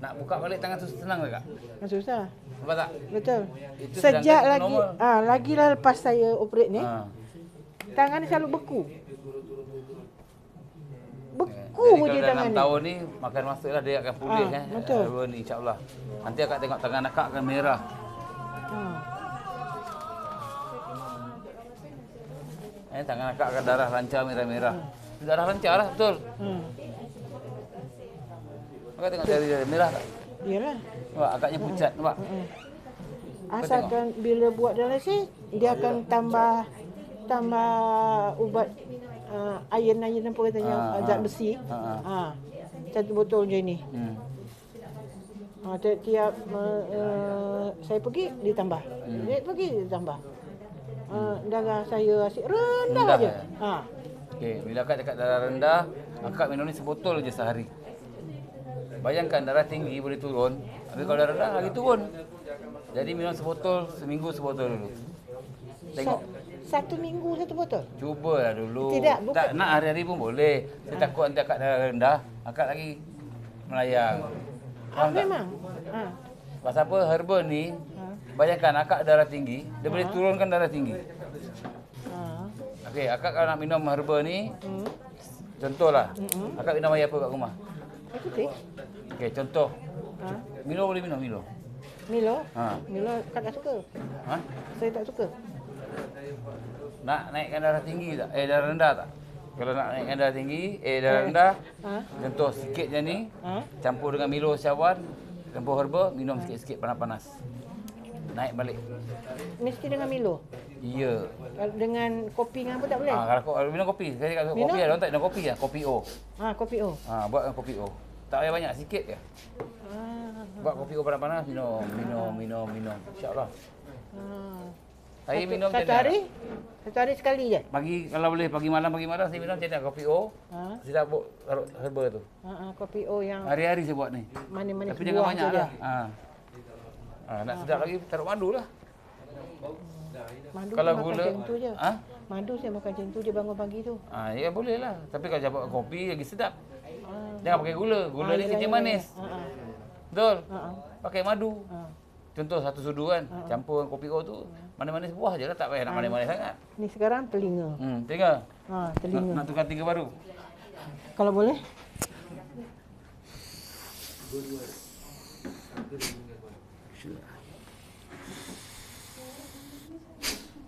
Nak buka balik tangan tu senang ke kak? Susah. Nampak tak? Betul. Itu Sejak sedangkan lagi normal. lagilah lepas saya operate ni, tangan ni selalu beku. Beku Jadi je kalau tangan dalam ni. tahun ni makan masa lah dia akan pulih kan. Betul. Herba ni insya-Allah. Nanti akak tengok tangan akak akan merah. Tangan akak akan darah lancar merah-merah. Darah lancar lah betul. Akak tengok dari merah tak? Iyalah. Nampak akaknya pucat nampak. Asalkan bila buat dialisis dia akan tambah ubat iron apa katanya zat besi. Satu botol je ni. Tiap saya pergi ditambah. Dia pergi ditambah. Darah saya asyik rendah je. Okey, bila akak cakap darah rendah, akak minum ni sebotol je sehari. Bayangkan darah tinggi boleh turun, tapi kalau darah rendah lagi turun. Jadi minum sebotol, seminggu sebotol dulu. Tengok. 1 minggu 1 botol? Cubalah dulu. Tidak, bukan. Tak nak hari-hari pun boleh. Saya takut nanti akak darah rendah, akak lagi melayang. Faham tak? Memang. Pasal apa? Herba ni, bayangkan akak darah tinggi, dia boleh turunkan darah tinggi. Okey, akak kalau nak minum herba ni, contohlah, akak minum air apa kat rumah? Air putih. Okey, contoh. Milo boleh minum, Milo. Milo? Ha. Milo Kak tak suka. Ha? Saya tak suka. Nak naikkan darah tinggi tak? Darah rendah tak? Kalau nak naikkan darah tinggi, darah rendah, contoh sikit je ni, campur dengan Milo Syawan, campur herba, minum sikit-sikit panas-panas. Naik balik. Mesti dengan Milo. Ya. Kalau dengan kopi dengan apa tak boleh? Kalau minum kopi, saya cakap Minum? kopi ada, orang tak minum kopi lah, kopi O. Kopi O. Buat dengan kopi O. Tak payah banyak, sikit je. Buat kopi O panas-panas, minum. InsyaAllah. Saya minum Satu hari? Satu hari sekali je? Pagi, kalau boleh, pagi malam saya minum cetak kopi O. Saya buat taruh herba tu. Kopi O yang Hari-hari saya buat ni. manis-manis Tapi jangan buah banyak saja. lah. Nak sedap lagi, taruh madu lah. Madu Kalau makan gula, macam tu je. Madu saya makan macam tu je bangun pagi tu. Ya boleh lah. Tapi kalau buat kopi lagi sedap. Jangan pakai gula. Gula ni kecil manis. Betul? Pakai madu. Contoh satu sudu kan, campur dengan kopi O tu, manis-manis buah je lah, tak payah nak manis-manis sangat. Ni sekarang telinga. Tengok. Telinga. Nak tukar 3 baru. Kalau boleh.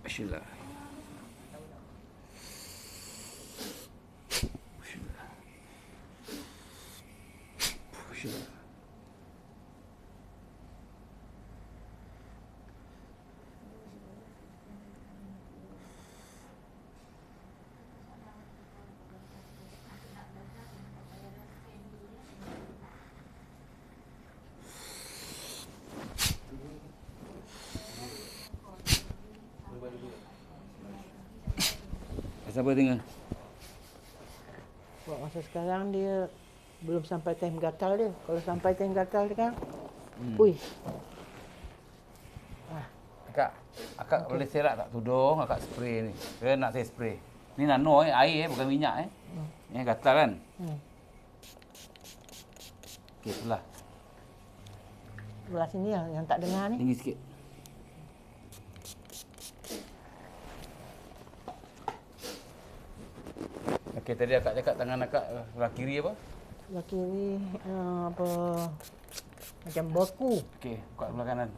Bismillah. Bismillah. Siapa tengah? Buat masa sekarang dia belum sampai time gatal dia. Kalau sampai time gatal dia kan, Akak boleh serak tak tudung, akak spray ni. Saya nak saya spray. Ni nano air bukan minyak Ni gatal kan? Okey, sebelah. Sebelah sini yang tak dengar ni. Tinggi sikit. Okey, tadi akak cakap tangan akak sebelah kiri apa? Sebelah kiri macam beku. Okey, buka sebelah kanan.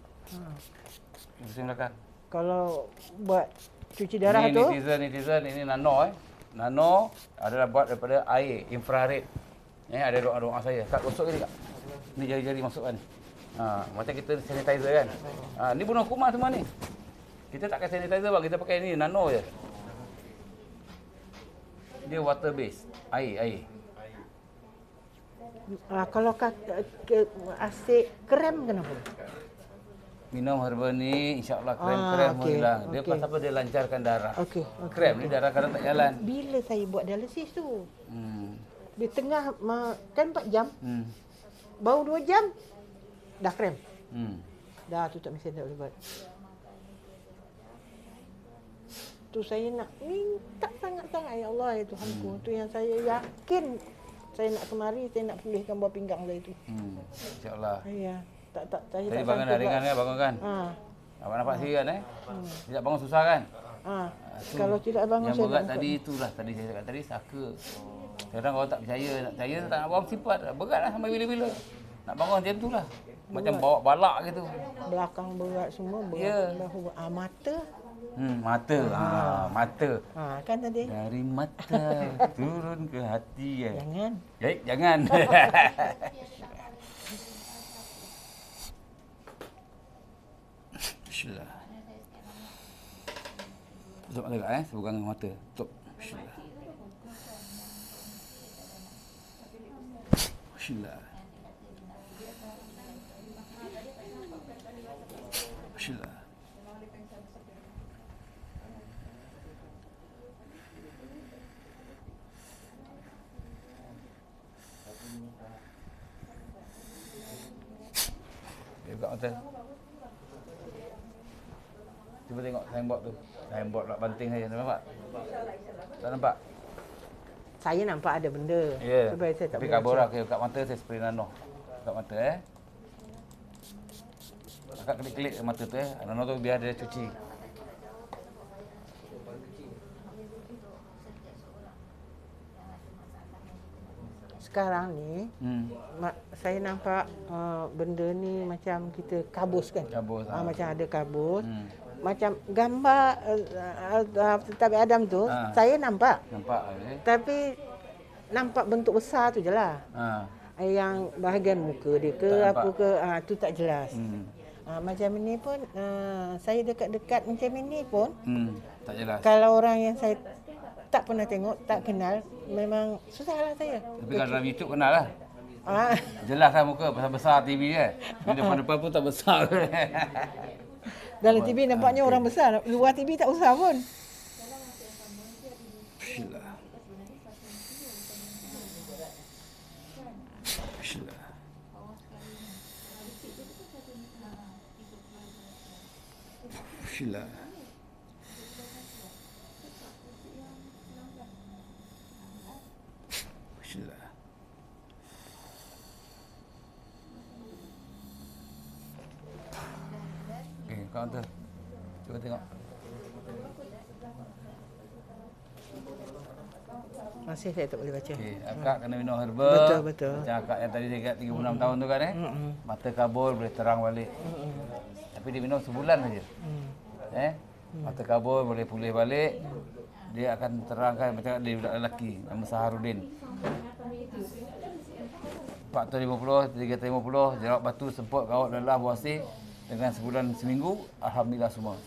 Pusing belakang. Kalau buat cuci darah Ini tu, netizen ini nano Nano adalah buat daripada air infrared. Ada doa-doa saya. Kak gosok ke tak? Ni jari-jari masukkan ni. Macam kita sanitizer kan. Ni bunuh kuman semua ni. Kita tak pakai sanitizer bang, kita pakai ni nano je. Dia water base, air. kalau asyik krem kenapa? Minum herba ni insya-Allah krem-krem hilang. Dia pasal apa, dia lancarkan darah. Krem ni darah kadang tak jalan. Bila saya buat dialisis tu, di tengah kan 4 jam, baru 2 jam dah krem. Dah tutup mesin, tak boleh buat. Tu saya nak minta sangat-sangat, ya Allah ya Tuhanku. Tu yang saya yakin saya nak kemari, saya nak pulihkan buah pinggang saya tu. Insya-Allah. Ya. Saya Tadi bangun dah ringan kan, bangun kan? Awak nampak sendiri kan Tidak bangun susah kan? Kalau tidak bangun yang saya berat tadi itulah, tadi saya cakap tadi saka. Kadang orang tak percaya, tak nak bangun simpat. Beratlah sampai bila-bila. Nak bangun macam itulah. Macam bawa balak gitu. Belakang berat semua, berat bahu. Mata. Mata. Mata. Kan tadi. Dari mata turun ke hati ya. Jangan. Jangan. Bismillah. Tutup mata kak sebukan mata. Tutup. Bismillah. Bismillah. Bismillah. Buka mata. Cuba tengok signboard tu. Signboard pula banting saya, nampak? Tak nampak? Saya nampak ada benda. Ya. Sebab saya tak Tapi boleh kabur baca. lah, kat mata saya spray nano. Kat mata Akak kelip-kelip mata tu nano tu biar dia cuci. Sekarang ni, saya nampak benda ni macam kita kabus kan? Kabus, Macam ada kabus. Macam gambar Tabi Adam tu, saya nampak. Nampak? Tapi nampak bentuk besar tu je lah. Yang bahagian muka dia ke Tak apa nampak. ke, tu tak jelas. Macam ini pun, saya dekat-dekat macam ini pun, Tak jelas. kalau orang yang saya tak pernah tengok, tak kenal, memang susahlah saya. Tapi kalau dalam YouTube kenal lah. Ah, Jelas kan muka, besar TV kan? Di depan-depan pun tak besar. dalam TV nampaknya orang besar, luar TV tak besar pun. Bismillah. Bismillah. Bismillah. Bismillah. Okey, kaunter. Cuba tengok. Masih saya tak boleh baca. Okey, akak kena minum herba. Betul, betul. Macam akak yang tadi dia kat 36 tahun tu kan Mata kabur boleh terang balik. Tapi dia minum sebulan saja. Mata kabur boleh pulih balik. Dia akan terangkan macam dia budak lelaki nama Saharudin. Faktor 50, 350, jerawat batu, semput, kawat, lelah, buasir. Dengan sebulan seminggu, alhamdulillah semua.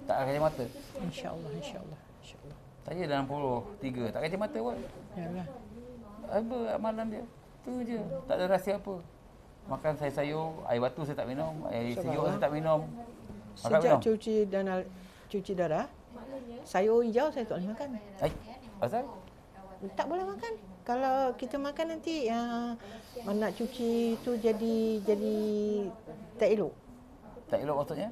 Tak kacau mata. InsyaAllah, insyaAllah, insyaAllah. Saya dah 63, tak kacau mata pun. Yalah. Apa amalan dia? Tu je. Tak ada rahsia apa. Makan sayur, air batu saya tak minum, air sejuk saya tak minum. Akak Sejak minum? cuci darah, sayur hijau saya tak boleh makan. Asal? Tak boleh makan. Kalau kita makan nanti nak cuci tu jadi tak elok. Tak elok maksudnya?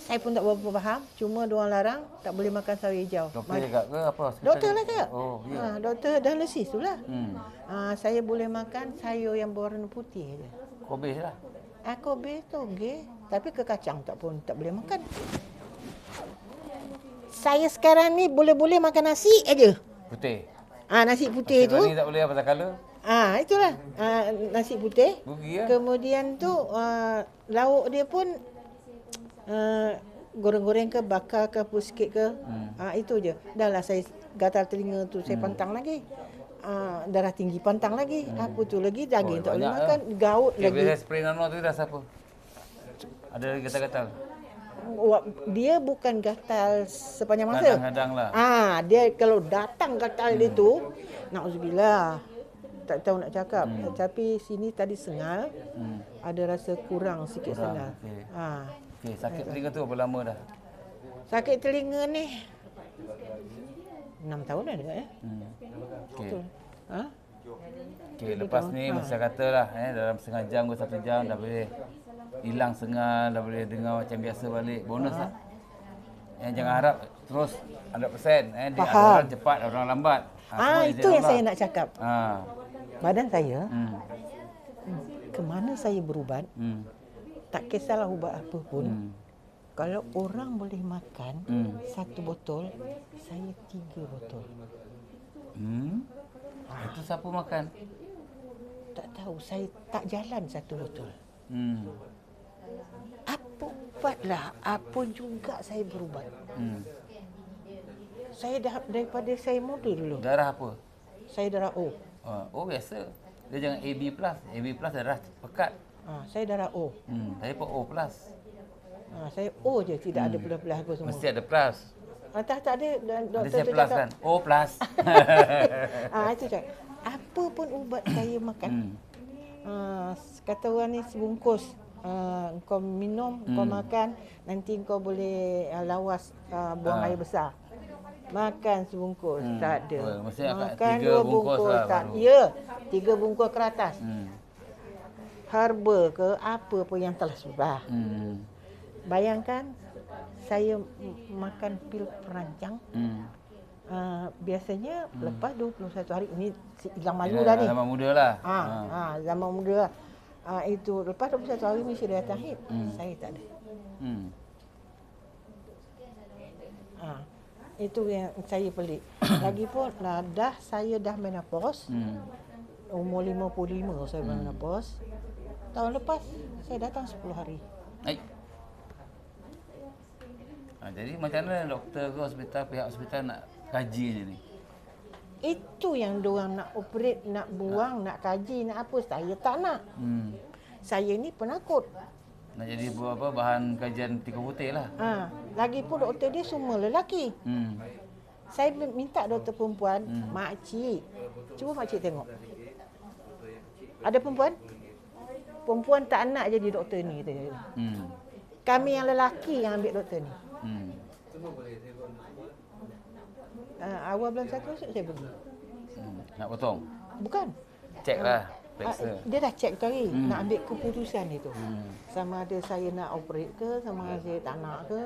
Saya pun tak berapa faham. Cuma diorang larang tak boleh makan sayur hijau. Doktor cakap ke apa? Hospital Doktor lah cakap? cakap. Oh, ya. Doktor dialisis tu lah. Saya boleh makan sayur yang berwarna putih je. Kobis lah. Kobe tu okey. Tapi ke kacang tak boleh makan. Saya sekarang ni boleh makan nasi aja. Putih. Nasi putih tu. Ni tak boleh apa tak colour? Itulah. Nasi putih. Rugi lah. Kemudian tu lauk dia pun goreng-goreng ke bakar ke apa sikit ke. Itu je. Dah lah saya gatal telinga tu saya pantang lagi. Darah tinggi pantang lagi. Apa tu lagi daging tak boleh banyak makan. Gaut Okay, lagi. bila spray nano tu rasa apa? Ada gatal-gatal? Dia bukan gatal sepanjang masa. Kadang-kadang lah. Dia kalau datang gatal dia tu, nauzubillah. Tak tahu nak cakap. Tapi sini tadi sengal. Ada rasa kurang sikit sengal. Okey. Ha. Sakit telinga tu berapa lama dah? Sakit telinga ni 6 tahun dah dekat ya. Okey. Ha? Okey, lepas ni macam katalah dalam setengah jam ke 1 jam dah boleh hilang sengal, dah boleh dengar macam biasa balik. Bonus lah. Yang jangan harap terus 100%. Dia ada Faham. orang cepat, ada orang lambat. Semua izin Itu yang Allah. saya nak cakap. Badan saya, ke mana saya berubat, tak kisahlah ubat apa pun. Kalau orang boleh makan 1 botol, saya 3 botol. Itu siapa makan? Tak tahu, saya tak jalan 1 botol. Apa ubatlah, apa juga saya berubat. Saya dah daripada saya muda dulu. Darah apa? Saya darah O. Oh biasa. Dia jangan AB+. AB+ darah pekat. Saya darah O. Saya pun O+. Saya O je, tidak ada belah-belah apa semua. Mesti ada plus. Tak ada. Ada Doktor saya tu plus cakap. kan? O+. Itu cakap. Apa pun ubat saya makan. Kata orang ni sebungkus. Kau minum, kau makan, nanti kau boleh lawas buang air besar. Makan sebungkus, tak ada. Mesti akak Makan 3 2 bungkus bungkus, lah tak. baru. Ya, 3 bungkus ke atas. Herba ke apa pun yang telah subah. Bayangkan saya makan pil perancang. Biasanya lepas 21 hari, ini zaman malu dah ni. Zaman muda lah. Zaman muda lah. Itu lepas 21 hari mesti dia datang haid. Saya tak ada. Itu yang saya pelik. Lagipun saya dah menopause. Umur 55 saya menopause. Tahun lepas saya datang 10 hari. Jadi macam mana doktor ke hospital, pihak hospital nak kaji ni? Itu yang diorang nak operate, nak buang, nak kaji, nak apa. Saya tak nak. Saya ni penakut. Nak jadi apa, bahan kajian tikus putih lah. Lagipun doktor dia semua lelaki. Saya minta doktor perempuan, makcik, cuba makcik tengok. Ada perempuan? Perempuan tak nak jadi doktor ni. Kami yang lelaki yang ambil doktor ni. Awal bulan 1 saya pergi. Nak potong? Bukan. Cek lah. Periksa. Dia dah cek tu hari, nak ambil keputusan itu. Sama ada saya nak operate ke, sama ada saya tak nak ke.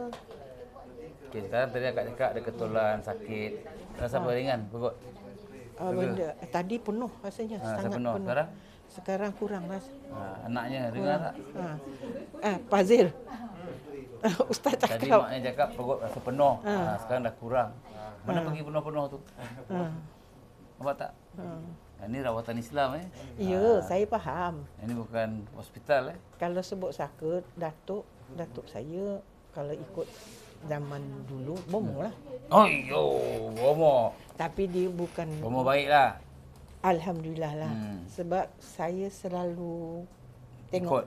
Okey, sekarang tadi akak cakap ada ketulan, sakit. Rasa apa ringan perut? Tadi penuh rasanya, sangat penuh. penuh. Sekarang kurang rasa. Anaknya dengar tak? Fazil. Ustaz cakap. Tadi maknya cakap perut rasa penuh. Sekarang dah kurang. Mana pergi penuh-penuh tu? Nampak tak? Ini rawatan Islam Ya, saya faham. Ini bukan hospital Kalau sebut sakit, datuk saya kalau ikut zaman dulu bomo lah. Oh yo, bomo. Tapi dia bukan Bomo baiklah. Alhamdulillah lah. Sebab saya selalu tengok.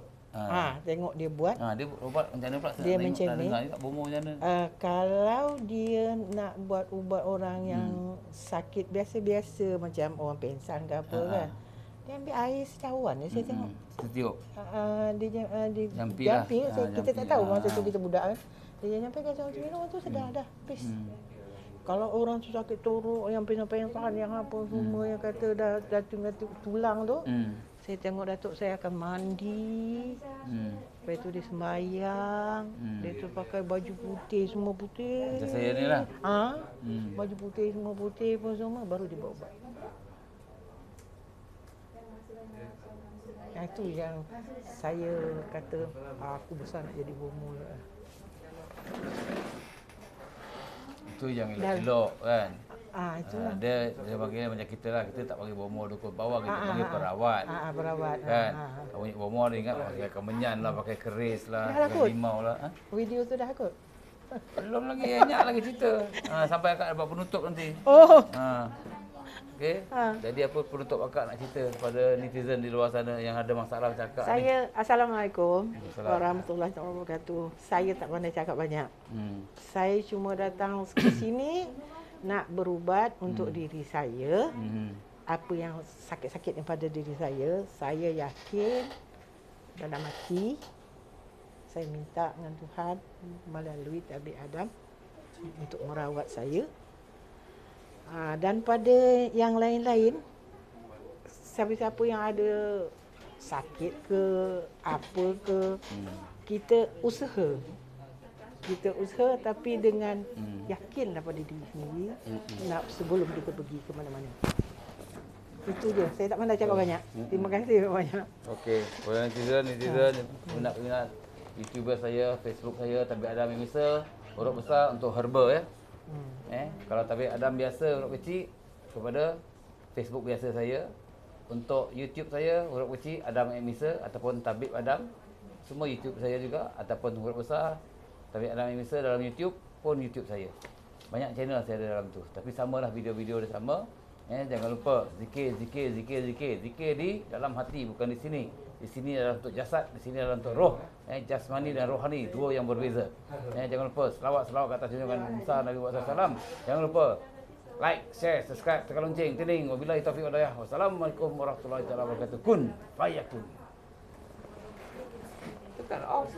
Tengok dia buat. Dia ubat macam mana pula? Dia macam ni. Bomo macam mana? Kalau dia nak buat ubat orang yang sakit biasa-biasa macam orang pengsan ke apa kan. Dia ambil air secawan saya tengok. Setiuk. Dia Jampi jampi. lah. Kita tak tahu masa tu kita budak kan. Dia jampi kacau macam minum tu sedar dah. Habis. Kalau orang tu sakit teruk, yang pingsan-pingsan, yang apa semua yang kata dah tulang tu. Saya tengok datuk saya akan mandi. Lepas tu dia sembahyang. Dia tu pakai baju putih, semua putih. Macam saya ni lah. Baju putih, semua putih pun semua. Baru dia bawa ubat. Itu yang saya kata, aku besar nak jadi bomo lah. Itu yang elok kan. Itulah. Dia panggil macam kita lah. Kita tak panggil bomo dukun bawah, kita panggil perawat. Perawat. Kan? Kalau bunyi bomo dia ingat pakai kemenyan lah, pakai keris lah, Dah pakai limau lah. Video tu dah kot? Belum lagi, banyak lagi cerita. Sampai akak dapat penutup nanti. Okey. Jadi apa penutup akak nak cerita kepada netizen di luar sana yang ada masalah macam akak ni? Assalamualaikum warahmatullahi wabarakatuh. Saya tak pandai cakap banyak. Saya cuma datang ke sini nak berubat untuk diri saya. Apa yang sakit-sakit pada diri saya yakin dalam hati saya minta dengan Tuhan melalui tabib Adam untuk merawat saya. Dan pada yang lain-lain, siapa-siapa yang ada sakit ke apa ke, kita usaha. Kita usaha tapi dengan yakin daripada diri sendiri nak sebelum kita pergi ke mana-mana. Itu dia. Saya tak pandai cakap banyak. Terima kasih banyak. Okey, kepada netizen minat YouTuber saya, Facebook saya Tabib Adam Mimisa, huruf besar untuk herba ya. Kalau Tabib Adam biasa huruf kecil kepada Facebook biasa saya. Untuk YouTube saya huruf kecil Adam Mimisa ataupun Tabib Adam. Semua YouTube saya juga ataupun huruf besar Tabib Adam Mimisa dalam YouTube pun YouTube saya. Banyak channel saya ada dalam tu. Tapi samalah video-video dia sama. Jangan lupa zikir di dalam hati, bukan di sini. Di sini adalah untuk jasad, di sini adalah untuk roh. Jasmani dan rohani, dua yang berbeza. Jangan lupa selawat ke atas junjungan besar Nabi Muhammad SAW. Jangan lupa like, share, subscribe, tekan lonceng, tiling. Wabillahi taufiq wal hidayah. Wassalamualaikum warahmatullahi wabarakatuh. Kun fayakun. Tekan off.